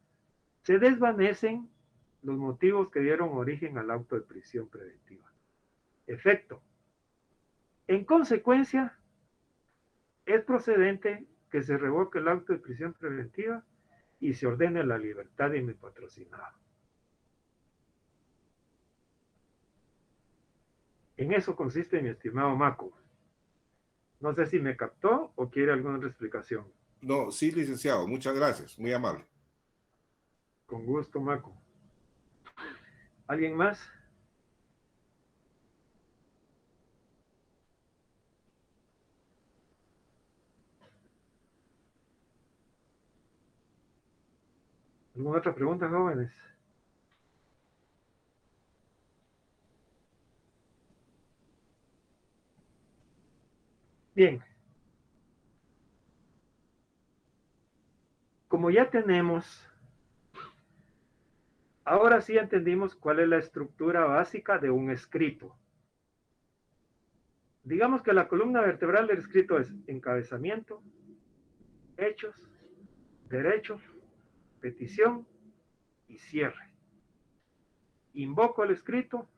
se desvanecen los motivos que dieron origen al auto de prisión preventiva. Efecto. En consecuencia, es procedente que se revoque el auto de prisión preventiva y se ordene la libertad de mi patrocinado. En eso consiste, mi estimado Maco. No sé si me captó o quiere alguna otra explicación. No, sí, licenciado, muchas gracias, muy amable. Con gusto, Maco. ¿Alguien más? ¿Alguna otra pregunta, jóvenes? Bien. como ya tenemos, ahora sí entendimos cuál es la estructura básica de un escrito. Digamos que la columna vertebral del escrito es encabezamiento, hechos, derecho, petición y cierre. Invoco el escrito,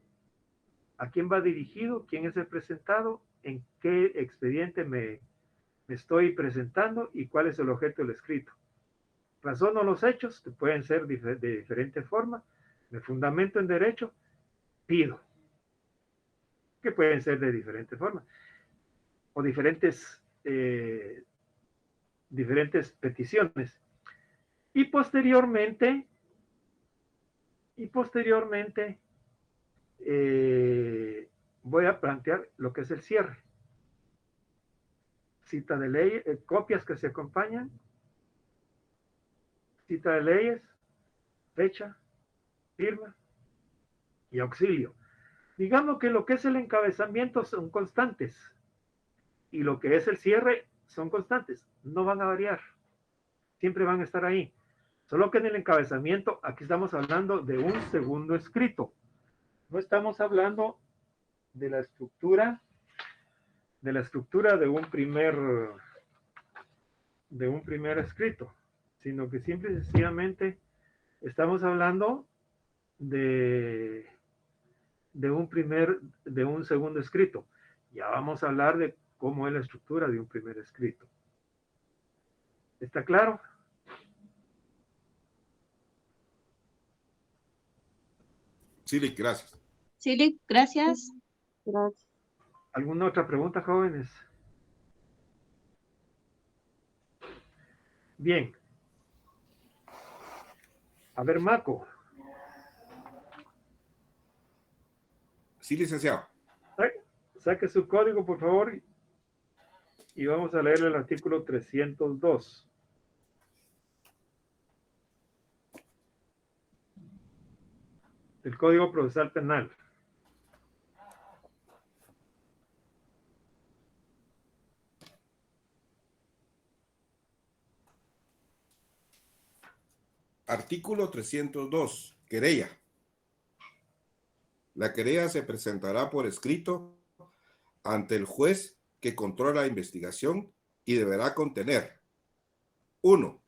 a quién va dirigido, quién es el presentado, en qué expediente me estoy presentando y cuál es el objeto del escrito. Razono los hechos, que pueden ser de diferente forma, me fundamento en derecho, pido, que pueden ser de diferente forma, o diferentes peticiones. Y posteriormente voy a plantear lo que es el cierre. Cita de ley, copias que se acompañan, cita de leyes, fecha, firma y auxilio. Digamos que lo que es el encabezamiento son constantes y lo que es el cierre son constantes, no van a variar, siempre van a estar ahí. Solo que en el encabezamiento, aquí estamos hablando de un segundo escrito. No estamos hablando de la estructura de un primer escrito, sino que simple y sencillamente estamos hablando de un segundo escrito. Ya vamos a hablar de cómo es la estructura de un primer escrito. ¿Está claro? Sí, gracias. Sí, gracias. Gracias. ¿Alguna otra pregunta, jóvenes? Bien. A ver, Marco. Sí, licenciado. Saque su código, por favor, y vamos a leer el artículo 302. El Código Procesal Penal. Artículo 302. Querella. La querella se presentará por escrito ante el juez que controla la investigación y deberá contener: 1.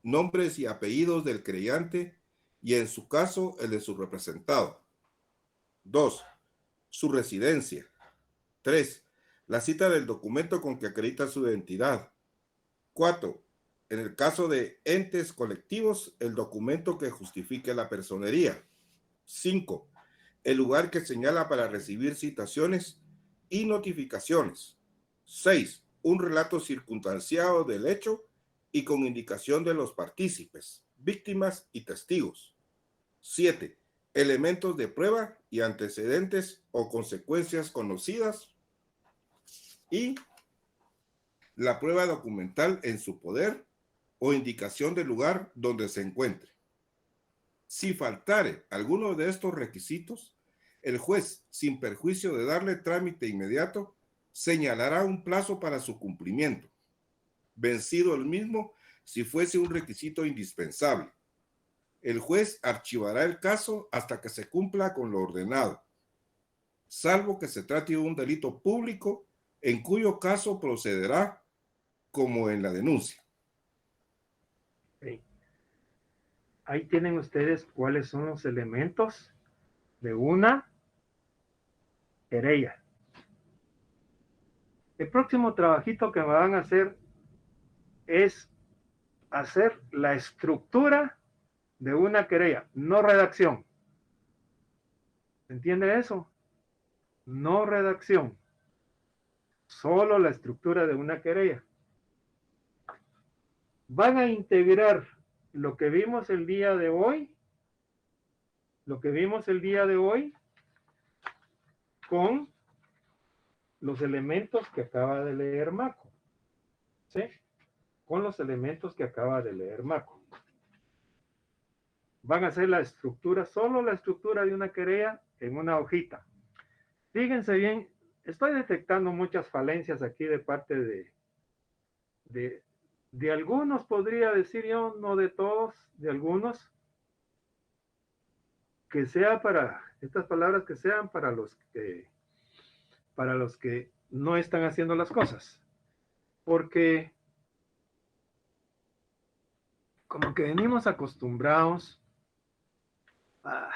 Nombres y apellidos del querellante y, en su caso, el de su representado. 2. Su residencia. 3. La cita del documento con que acredita su identidad. 4. En el caso de entes colectivos, el documento que justifique la personería. 5. El lugar que señala para recibir citaciones y notificaciones. 6. Un relato circunstanciado del hecho y con indicación de los partícipes, víctimas y testigos. 7. Elementos de prueba y antecedentes o consecuencias conocidas. Y la prueba documental en su poder o indicación del lugar donde se encuentre. Si faltare alguno de estos requisitos, el juez, sin perjuicio de darle trámite inmediato, señalará un plazo para su cumplimiento, vencido el mismo si fuese un requisito indispensable. El juez archivará el caso hasta que se cumpla con lo ordenado, salvo que se trate de un delito público, en cuyo caso procederá como en la denuncia. Okay. Ahí tienen ustedes cuáles son los elementos de una querella. El próximo trabajito que me van a hacer es hacer la estructura de una querella, no redacción. ¿Se entiende eso? No redacción. Solo la estructura de una querella. Van a integrar lo que vimos el día de hoy, con los elementos que acaba de leer Marco. ¿Sí? Con los elementos que acaba de leer Marco. Van a hacer la estructura, solo la estructura de una querella en una hojita. Fíjense bien, estoy detectando muchas falencias aquí de parte De algunos podría decir yo, no de todos, de algunos, que sea para, estas palabras que sean para los que no están haciendo las cosas. Porque como que venimos acostumbrados a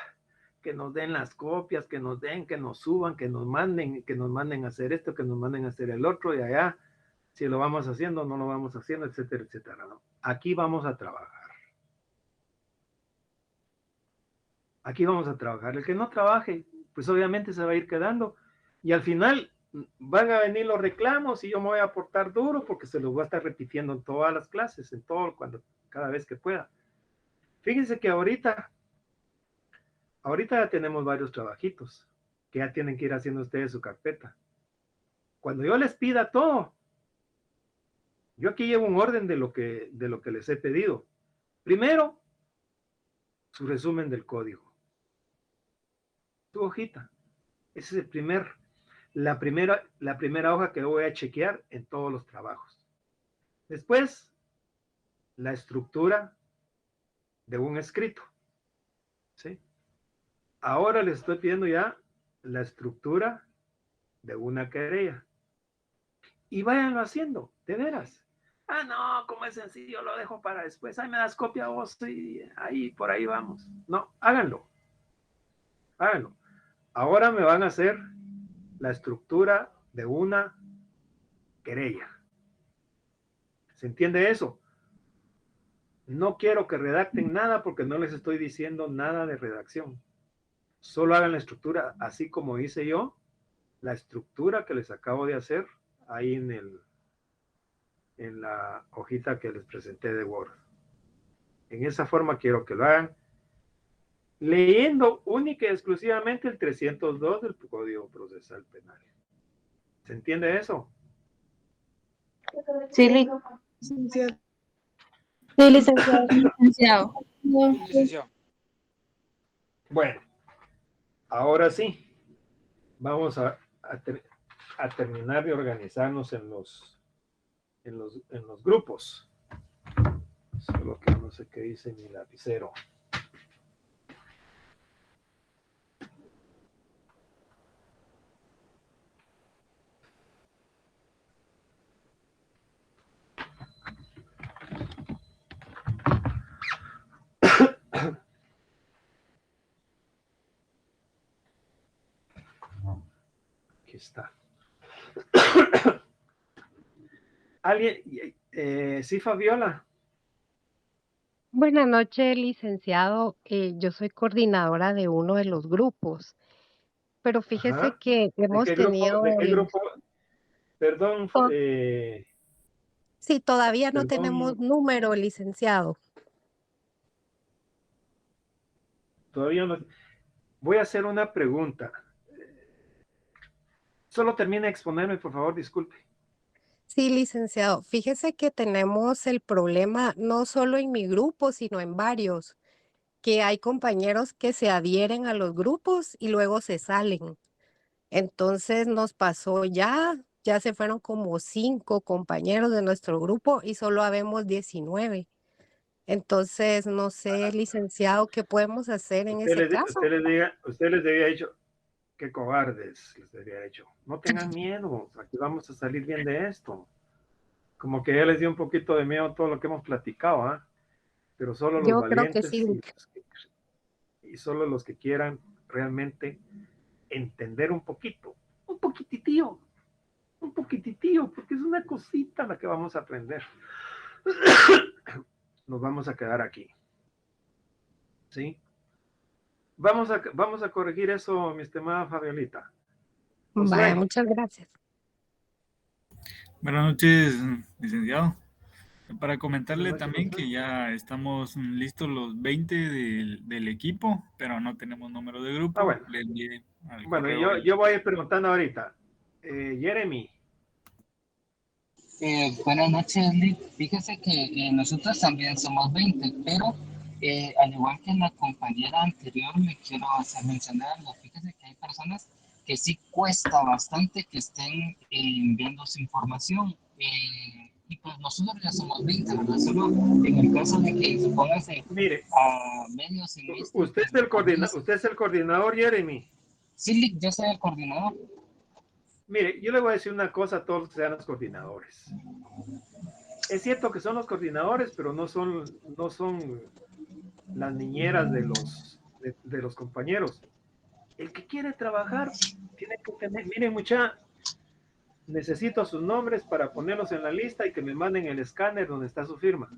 que nos den las copias, que nos den, que nos suban, que nos manden a hacer esto, que nos manden a hacer el otro, y allá, si lo vamos haciendo, no lo vamos haciendo, etcétera, etcétera, ¿no? Aquí vamos a trabajar. Aquí vamos a trabajar. El que no trabaje, pues obviamente se va a ir quedando, y al final van a venir los reclamos y yo me voy a portar duro porque se los voy a estar repitiendo en todas las clases, en todo, cada vez que pueda. Fíjense que ahorita ya tenemos varios trabajitos que ya tienen que ir haciendo ustedes su carpeta. Cuando yo les pida todo, yo aquí llevo un orden de lo que les he pedido. Primero, su resumen del código. Tu hojita. Ese es la primera hoja que voy a chequear en todos los trabajos. Después, la estructura de un escrito. ¿Sí? Ahora les estoy pidiendo ya la estructura de una querella. Y váyanlo haciendo, de veras. Ah, no, como es sencillo, lo dejo para después. Ahí me das copia vos y ahí, por ahí vamos. No, háganlo. Háganlo. Ahora me van a hacer la estructura de una querella. ¿Se entiende eso? No quiero que redacten nada porque no les estoy diciendo nada de redacción. Solo hagan la estructura así como hice yo, la estructura que les acabo de hacer ahí en la hojita que les presenté de Word. En esa forma quiero que lo hagan, leyendo única y exclusivamente el 302 del Código Procesal Penal. ¿Se entiende eso? Sí, licenciado. Licenciado. Bueno, ahora sí, vamos a terminar de organizarnos en los grupos. Solo que no sé qué dice mi lapicero. Aquí está. ¿Alguien? Sí, Fabiola. Buenas noches, licenciado. Yo soy coordinadora de uno de los grupos, pero fíjese Ajá. que hemos ¿De qué tenido... grupo? Perdón. Sí, todavía no Perdón. tenemos número, licenciado. Todavía no. Voy a hacer una pregunta. Solo termine de exponerme, por favor, disculpe. Sí, licenciado. Fíjese que tenemos el problema no solo en mi grupo, sino en varios, que hay compañeros que se adhieren a los grupos y luego se salen. Entonces nos pasó ya se fueron como 5 compañeros de nuestro grupo y solo habemos 19. Entonces, no sé, licenciado, ¿qué podemos hacer en ese caso? Usted les debía dicho, qué cobardes, les debía dicho. No tengan miedo, aquí vamos a salir bien de esto. Como que ya les dio un poquito de miedo todo lo que hemos platicado, ¿ah? Pero solo los Yo creo que valientes sí. y solo los que quieran realmente entender un poquito, un poquititío, porque es una cosita la que vamos a aprender. Nos vamos a quedar aquí. ¿Sí? Vamos a corregir eso, mi estimada Fabiolita. Vale, muchas gracias. Buenas noches, licenciado. Para comentarle también que ya estamos listos los 20 del equipo, pero no tenemos número de grupo. Ah, bueno. Le envié al Bueno, correo yo voy a ir preguntando ahorita. Jeremy. Buenas noches, Lick. Fíjese que nosotros también somos 20, pero al igual que la compañera anterior, me quiero hacer mencionar algo. Fíjese que hay personas que sí cuesta bastante que estén enviando su información. y pues nosotros ya somos 20, ¿verdad? Solo en el caso de que supóngase Mire, a medio semestre. usted es el coordinador, Jeremy. Sí, yo soy el coordinador. Mire, yo le voy a decir una cosa a todos los que sean los coordinadores. Es cierto que son los coordinadores, pero no son las niñeras de los compañeros. El que quiere trabajar tiene que tener, miren mucha, necesito sus nombres para ponerlos en la lista y que me manden el escáner donde está su firma.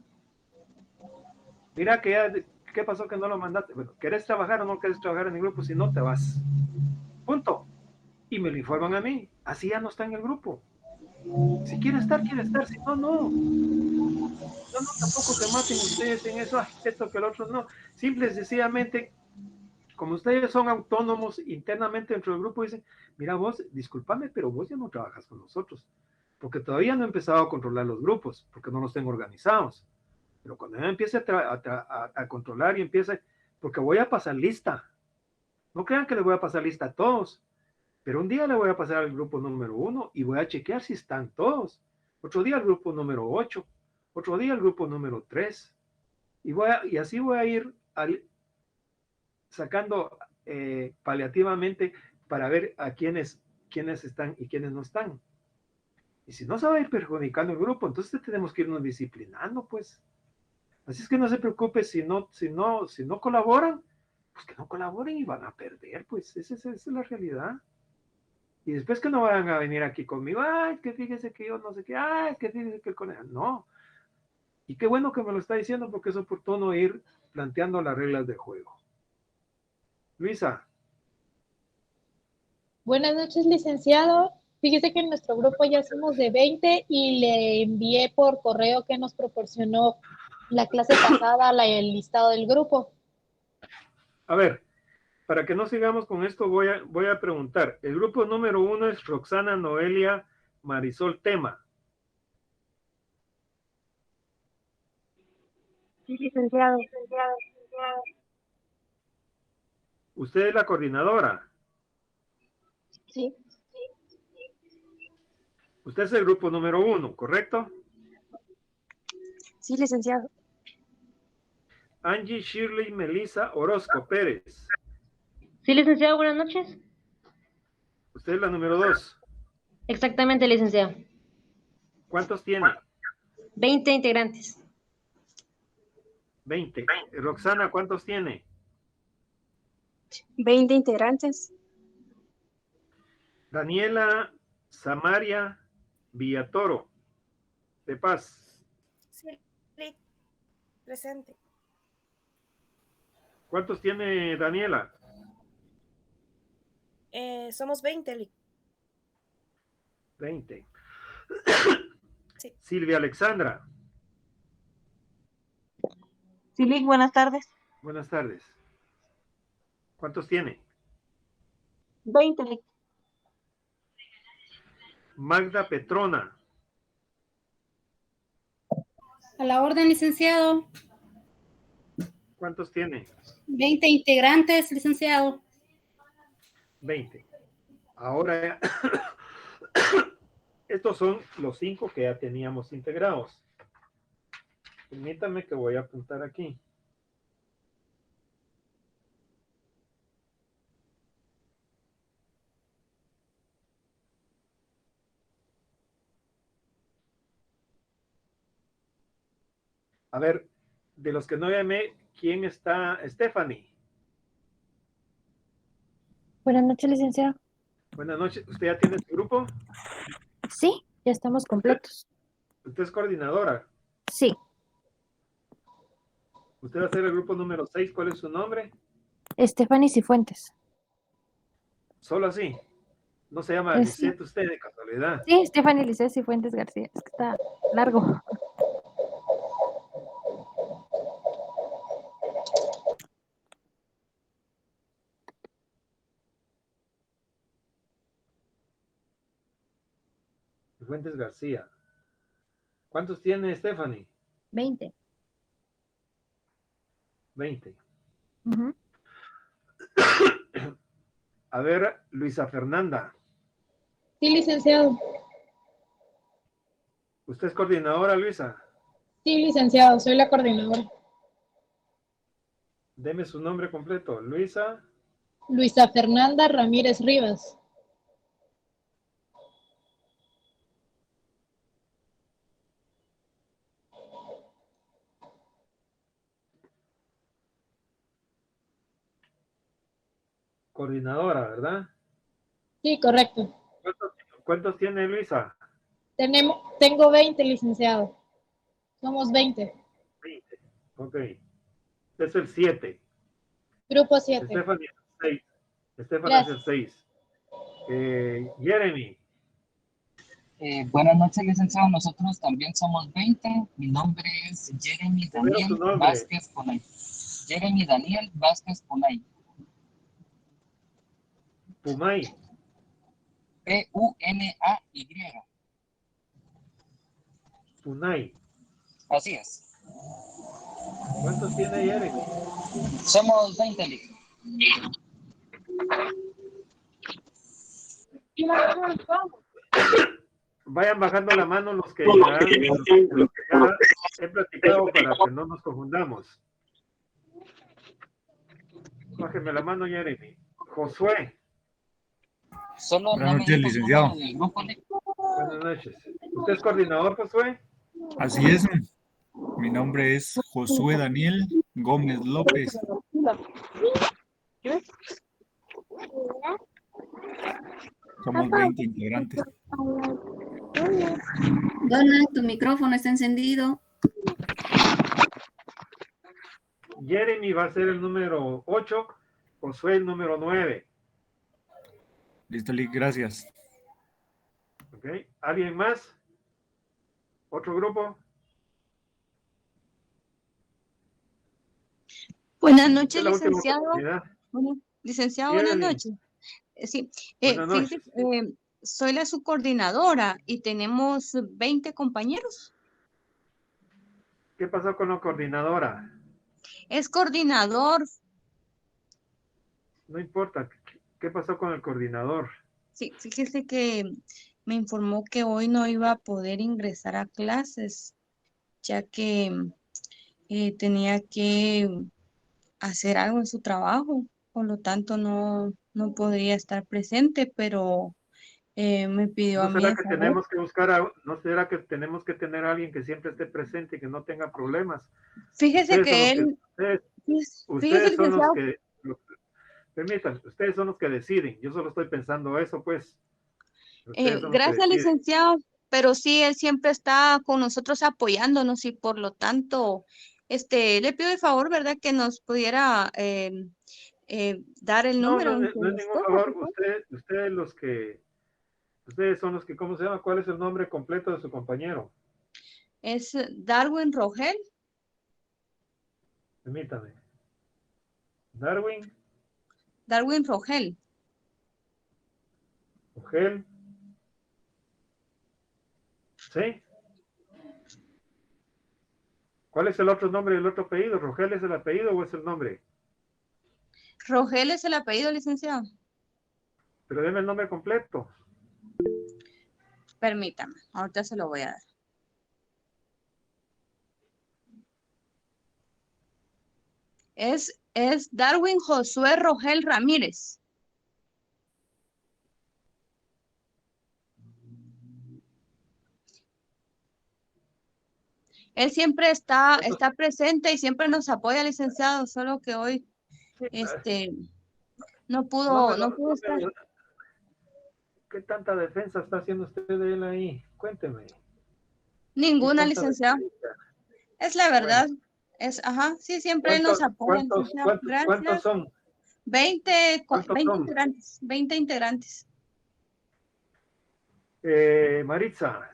Mira que ya, ¿qué pasó que no lo mandaste? Bueno, ¿querés trabajar o no querés trabajar en el grupo? Si no, te vas. Punto. Y me lo informan a mí. Así ya no está en el grupo. Si quiere estar, quiere estar. Si no, no. No, tampoco se maten ustedes en eso. Ay, esto que el otro no. Simple y sencillamente, como ustedes son autónomos internamente dentro del grupo, dicen, mira vos, discúlpame, pero vos ya no trabajas con nosotros. Porque todavía no he empezado a controlar los grupos, porque no los tengo organizados. Pero cuando yo empiece a controlar y empiece, porque voy a pasar lista. No crean que le voy a pasar lista a todos. Pero un día le voy a pasar al grupo número 1 y voy a chequear si están todos. Otro día al grupo número 8. Otro día al grupo número 3. Y así voy a ir sacando paliativamente para ver a quiénes están y quiénes no están. Y si no se va a ir perjudicando el grupo, entonces tenemos que irnos disciplinando, pues. Así es que no se preocupe si no colaboran, pues que no colaboren y van a perder, pues. Esa es la realidad. Y después que no vayan a venir aquí conmigo, ay, que fíjese que yo no sé qué, ay, que fíjese que el conejo. No. Y qué bueno que me lo está diciendo porque es oportuno ir planteando las reglas de juego. Luisa. Buenas noches, licenciado. Fíjese que en nuestro grupo ya somos de 20 y le envié por correo que nos proporcionó la clase pasada el listado del grupo. A ver, para que no sigamos con esto, voy a preguntar. El grupo número 1 es Roxana, Noelia, Marisol, Tema. Sí, licenciado. ¿Usted es la coordinadora? Sí. Usted es el grupo número 1, ¿correcto? Sí, licenciado. Angie, Shirley, Melissa, Orozco, Pérez. Sí, licenciado, buenas noches. Usted es la número 2. Exactamente, licenciado. ¿Cuántos tiene? 20 integrantes. 20. Roxana, ¿cuántos tiene? 20 integrantes. Daniela, Samaria, Villatoro, de Paz. Sí, presente. ¿Cuántos tiene Daniela? Somos 20, Lic. 20. Sí. Silvia Alexandra. Sí, Lic, buenas tardes. Buenas tardes. ¿Cuántos tiene? 20, Lic. Magda Petrona. A la orden, licenciado. ¿Cuántos tiene? 20 integrantes, licenciado. 20. Ahora, estos son los 5 que ya teníamos integrados. Permítame que voy a apuntar aquí. A ver, de los que no llamé, ¿quién está? Stephanie. Buenas noches, licenciado. Buenas noches. ¿Usted ya tiene su grupo? Sí, ya estamos completos. ¿Usted es coordinadora? Sí, ¿Usted va a ser el grupo número 6? ¿Cuál es su nombre? Stephanie Cifuentes. Solo así. No se llama Sí. Lisette usted de casualidad. Sí, Stephanie Lisset Cifuentes García. Es que está largo. Fuentes García. ¿Cuántos tiene Stephanie? 20. 20. Ujú. A ver, Luisa Fernanda. Sí, licenciado. ¿Usted es coordinadora, Luisa? Sí, licenciado, soy la coordinadora. Deme su nombre completo. Luisa. Luisa Fernanda Ramírez Rivas. Coordinadora, ¿verdad? Sí, correcto. ¿Cuántos tiene Luisa? Tengo 20, licenciado. Somos 20. 20. Ok. Este es el 7. Grupo 7. Stephanie es el 6. Stephanie es el 6. Jeremy. Buenas noches, licenciado. Nosotros también somos 20. Mi nombre es Jeremy Daniel Vázquez Ponay. Jeremy Daniel Vázquez Ponay. Pumay. P-U-N-A-Y. Punay. Así es. ¿Cuántos tiene Jeremy? Somos 20, Lick. Vayan bajando la mano los que ya he platicado para que no nos confundamos. Bájenme la mano, Jeremy. Josué. Buenas noches, licenciado. Buenas noches. ¿Usted es coordinador, Josué? Así es. Mi nombre es Josué Daniel Gómez López. Somos 20 integrantes. Donna, tu micrófono está encendido. Jeremy va a ser el número 8, Josué el número 9. Listo, Lick, gracias. ¿Ok? ¿Alguien más? ¿Otro grupo? Buenas noches, Es la última licenciado. oportunidad. Licenciado, Sí, buenas Evelyn. noches. Sí, Buenas fíjese, soy la subcoordinadora y tenemos 20 compañeros. ¿Qué pasó con la coordinadora? Es coordinador. No importa. ¿Qué pasó con el coordinador? Sí, fíjese que me informó que hoy no iba a poder ingresar a clases, ya que tenía que hacer algo en su trabajo, por lo tanto no podría estar presente, pero me pidió a ¿No mí será el que favor. tenemos que no será que tenemos que tener a alguien que siempre esté presente y que no tenga problemas? Fíjese Ustedes que son él, ustedes son los licenciado. que, permítanme, ustedes son los que deciden. Yo solo estoy pensando eso, pues. Ustedes son los que Gracias, deciden. licenciado, pero sí, él siempre está con nosotros apoyándonos y por lo tanto, le pido el favor, ¿verdad? Que nos pudiera dar el No, número. no, en no es que ningún escoja, favor. por favor. Ustedes son los que, ¿cómo se llama? ¿Cuál es el nombre completo de su compañero? Es Darwin Rogel. Permítame. Darwin, Darwin Rogel. Rogel. ¿Sí? ¿Cuál es el otro nombre y el otro apellido? ¿Rogel es el apellido o es el nombre? Rogel es el apellido, licenciado. Pero deme el nombre completo. Permítame, ahorita se lo voy a dar. Es Darwin Josué Rogel Ramírez. Él siempre está presente y siempre nos apoya, licenciado, solo que hoy no pudo estar. ¿Qué tanta defensa está haciendo usted de él ahí? Cuénteme. Ninguna, ¿Qué tanta licenciado. defensa? Es la verdad. Sí, siempre él nos apoya, licenciado. Gracias. ¿Cuántos son? 20 ¿Cuántos son? integrantes. 20 integrantes. Maritza.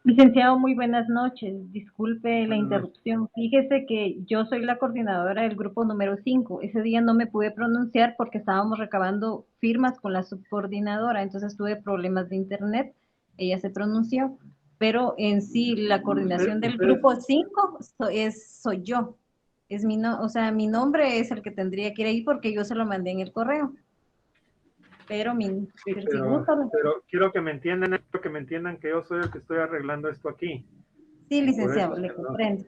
Licenciado, muy buenas noches. Disculpe la Buenas interrupción. Fíjese que yo soy la coordinadora del grupo número 5. Ese día no me pude pronunciar porque estábamos recabando firmas con la subcoordinadora, entonces tuve problemas de internet. Ella se pronunció, pero en sí la coordinación del grupo 5 soy yo. Es mi nombre es el que tendría que ir ahí porque yo se lo mandé en el correo. pero Sí, pero si gusta, pero quiero que me entiendan que yo soy el que estoy arreglando esto aquí. sí, Por licenciado, eso, le perdón. comprendo.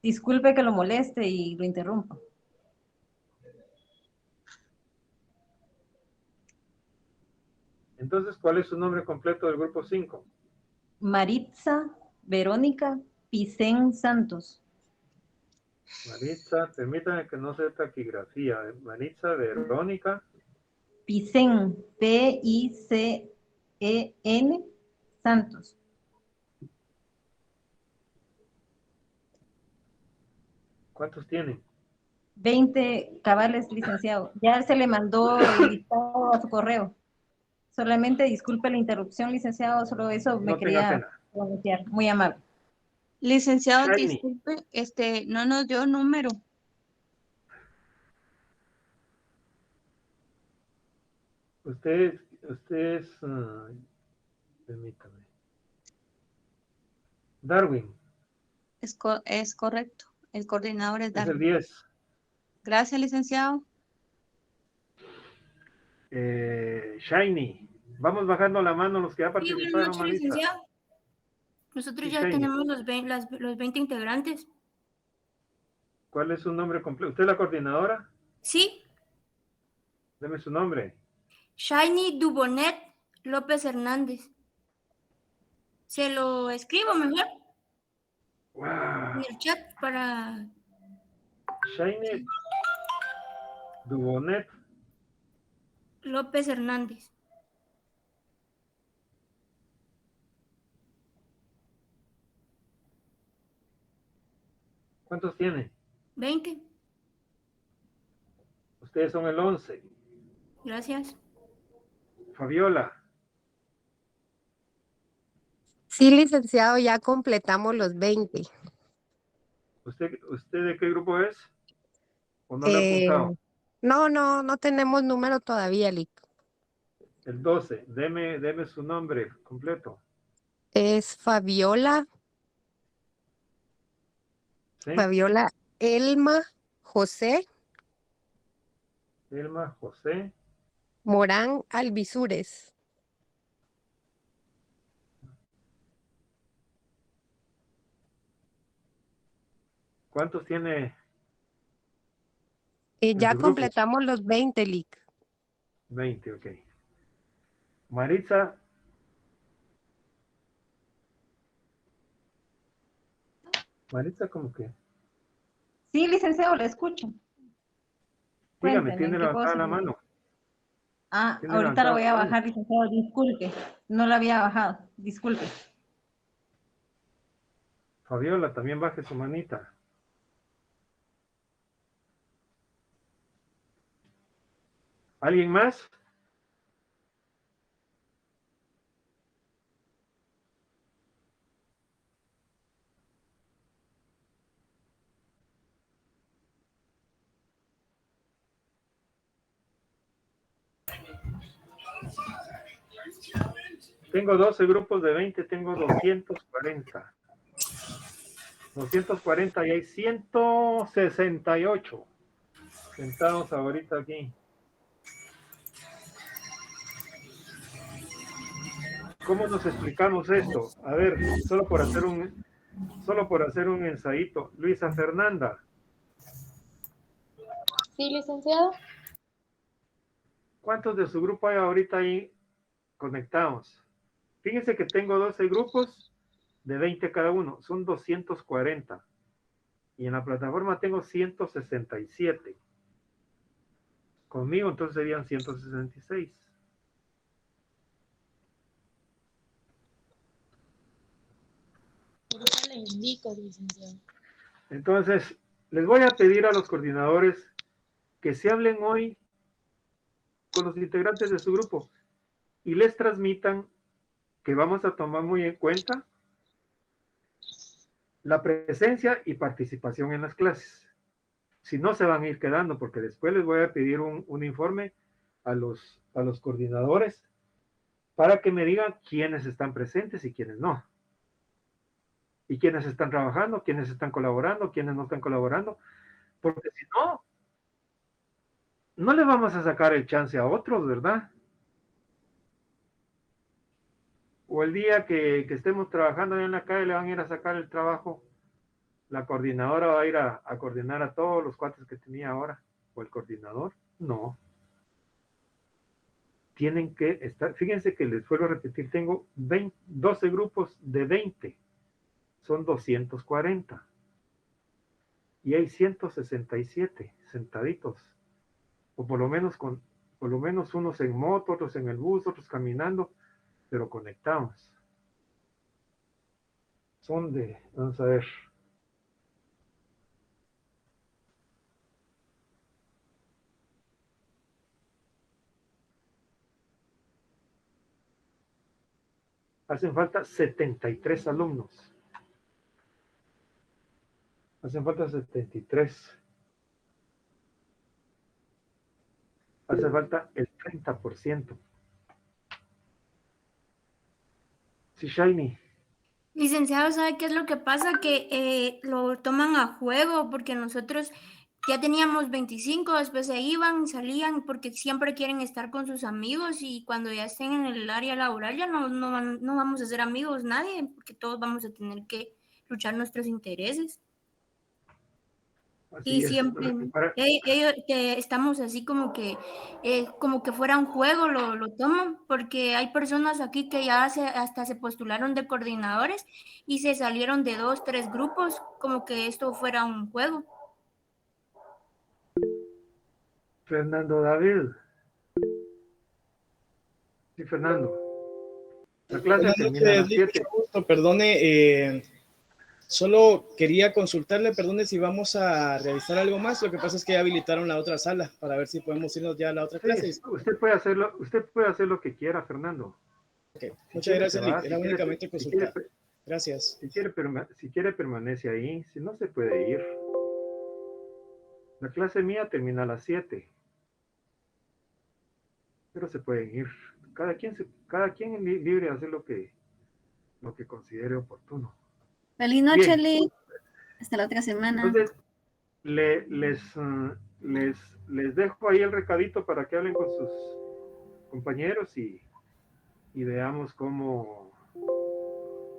Disculpe que lo moleste y lo interrumpa. Entonces, ¿cuál es su nombre completo del grupo 5? Maritza Verónica Picén Santos. Maritza, permítame que no sea taquigrafía. Maritza Verónica Picén, Picen, Santos. ¿Cuántos tienen? 20 cabales, licenciado. Ya se le mandó el listado a su correo. Solamente disculpe la interrupción, licenciado, solo eso me No tenga quería pena. pronunciar. Muy amable. Licenciado, Shiny. disculpe, no nos dio número. Usted es, permítame. Darwin, Es correcto. El coordinador es es el Darwin. 10. Gracias, licenciado. Shiny. Vamos bajando la mano los que ya Sí, buenas participaron, noches, Maritza. licenciado. Nosotros Sí, ya Shiny. tenemos los 20 integrantes. ¿Cuál es su nombre completo? ¿Usted es la coordinadora? Sí, Deme su nombre. Shiny Dubonet López Hernández. Se lo escribo mejor en el chat para... Shiny Dubonet. López Hernández. ¿Cuántos tiene? 20. Ustedes son el 11. Gracias. Fabiola. Sí, licenciado, ya completamos los 20. ¿Usted de qué grupo es? ¿O no le ha apuntado? No tenemos número todavía, Lic. El 12. Deme su nombre completo. Es Fabiola. ¿Sí? Fabiola Elma José Elma José. Morán Alvisures. ¿Cuántos tiene? Ya su grupo? completamos los 20, Lic. 20, ok. Maritza. Maritza, ¿cómo que? Sí, licenciado, le escucho. Dígame, Cuénteme, ¿tiene ¿en qué puedo levantada la servir? mano? Ah, ¿Tiene ahorita la levantada voy la a mano? bajar, licenciado, disculpe. No la había bajado, disculpe. Fabiola, también baje su manita. ¿Alguien más? Tengo 12 grupos de 20, tengo 240. 240 y hay 168 sentados ahorita aquí. ¿Cómo nos explicamos esto? A ver, solo por hacer un ensayito. Luisa Fernanda. Sí, licenciado. ¿Cuántos de su grupo hay ahorita ahí conectados? Fíjense que tengo 12 grupos de 20 cada uno, son 240. Y en la plataforma tengo 167. Conmigo entonces serían 166. Ahorita le indico, licenciado. Entonces, les voy a pedir a los coordinadores que se hablen hoy con los integrantes de su grupo y les transmitan que vamos a tomar muy en cuenta la presencia y participación en las clases. Si no, se van a ir quedando, porque después les voy a pedir un informe a los coordinadores para que me digan quiénes están presentes y quiénes no. Y quiénes están trabajando, quiénes están colaborando, quiénes no están colaborando. Porque si no, no le vamos a sacar el chance a otros, ¿verdad? O el día que estemos trabajando ahí en la calle, le van a ir a sacar el trabajo, la coordinadora va a ir a coordinar a todos los cuates que tenía ahora, o el coordinador. No. Tienen que estar, fíjense que les vuelvo a repetir, tengo 12 grupos de 20, son 240. Y hay 167 sentaditos, o por lo menos unos en moto, otros en el bus, otros caminando, pero conectados. Son de, vamos a ver. Hacen falta 73 alumnos. Hacen falta 73. Hace falta el 30%. Sí, Shiny. Licenciado, ¿sabe qué es lo que pasa? Que lo toman a juego porque nosotros ya teníamos 25, después se iban, salían, porque siempre quieren estar con sus amigos y cuando ya estén en el área laboral ya no vamos a ser amigos nadie, porque todos vamos a tener que luchar nuestros intereses. Así Y es. siempre ellos que estamos así como que fuera un juego lo toman, porque hay personas aquí que ya hasta se postularon de coordinadores y se salieron de 2, 3 grupos, como que esto fuera un juego. Fernando David. Sí, Fernando. La clase Buenas termina a las noches, 7. mucho gusto, perdone, solo quería consultarle, perdone si vamos a realizar algo más. Lo que pasa es que ya habilitaron la otra sala para ver si podemos irnos ya a la otra clase. Sí, usted puede hacer lo que quiera, Fernando. Okay. Si Muchas quiere, gracias, se va. Lick. Era únicamente consultar. Gracias. Si quiere, permanece ahí. Si no, se puede ir. La clase mía termina a las 7. Pero se pueden ir. Cada quien es libre de hacer lo que considere oportuno. Feliz noche, Bien. Lick. Hasta la otra semana. Entonces, les dejo ahí el recadito para que hablen con sus compañeros y veamos cómo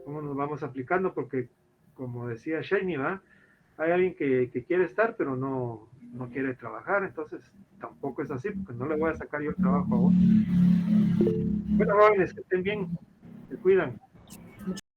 nos vamos aplicando, porque como decía Shiny, ¿va? Hay alguien que quiere estar, pero no quiere trabajar, entonces tampoco es así, porque no le voy a sacar yo el trabajo a vos. Bueno, jóvenes, que estén bien, se cuidan.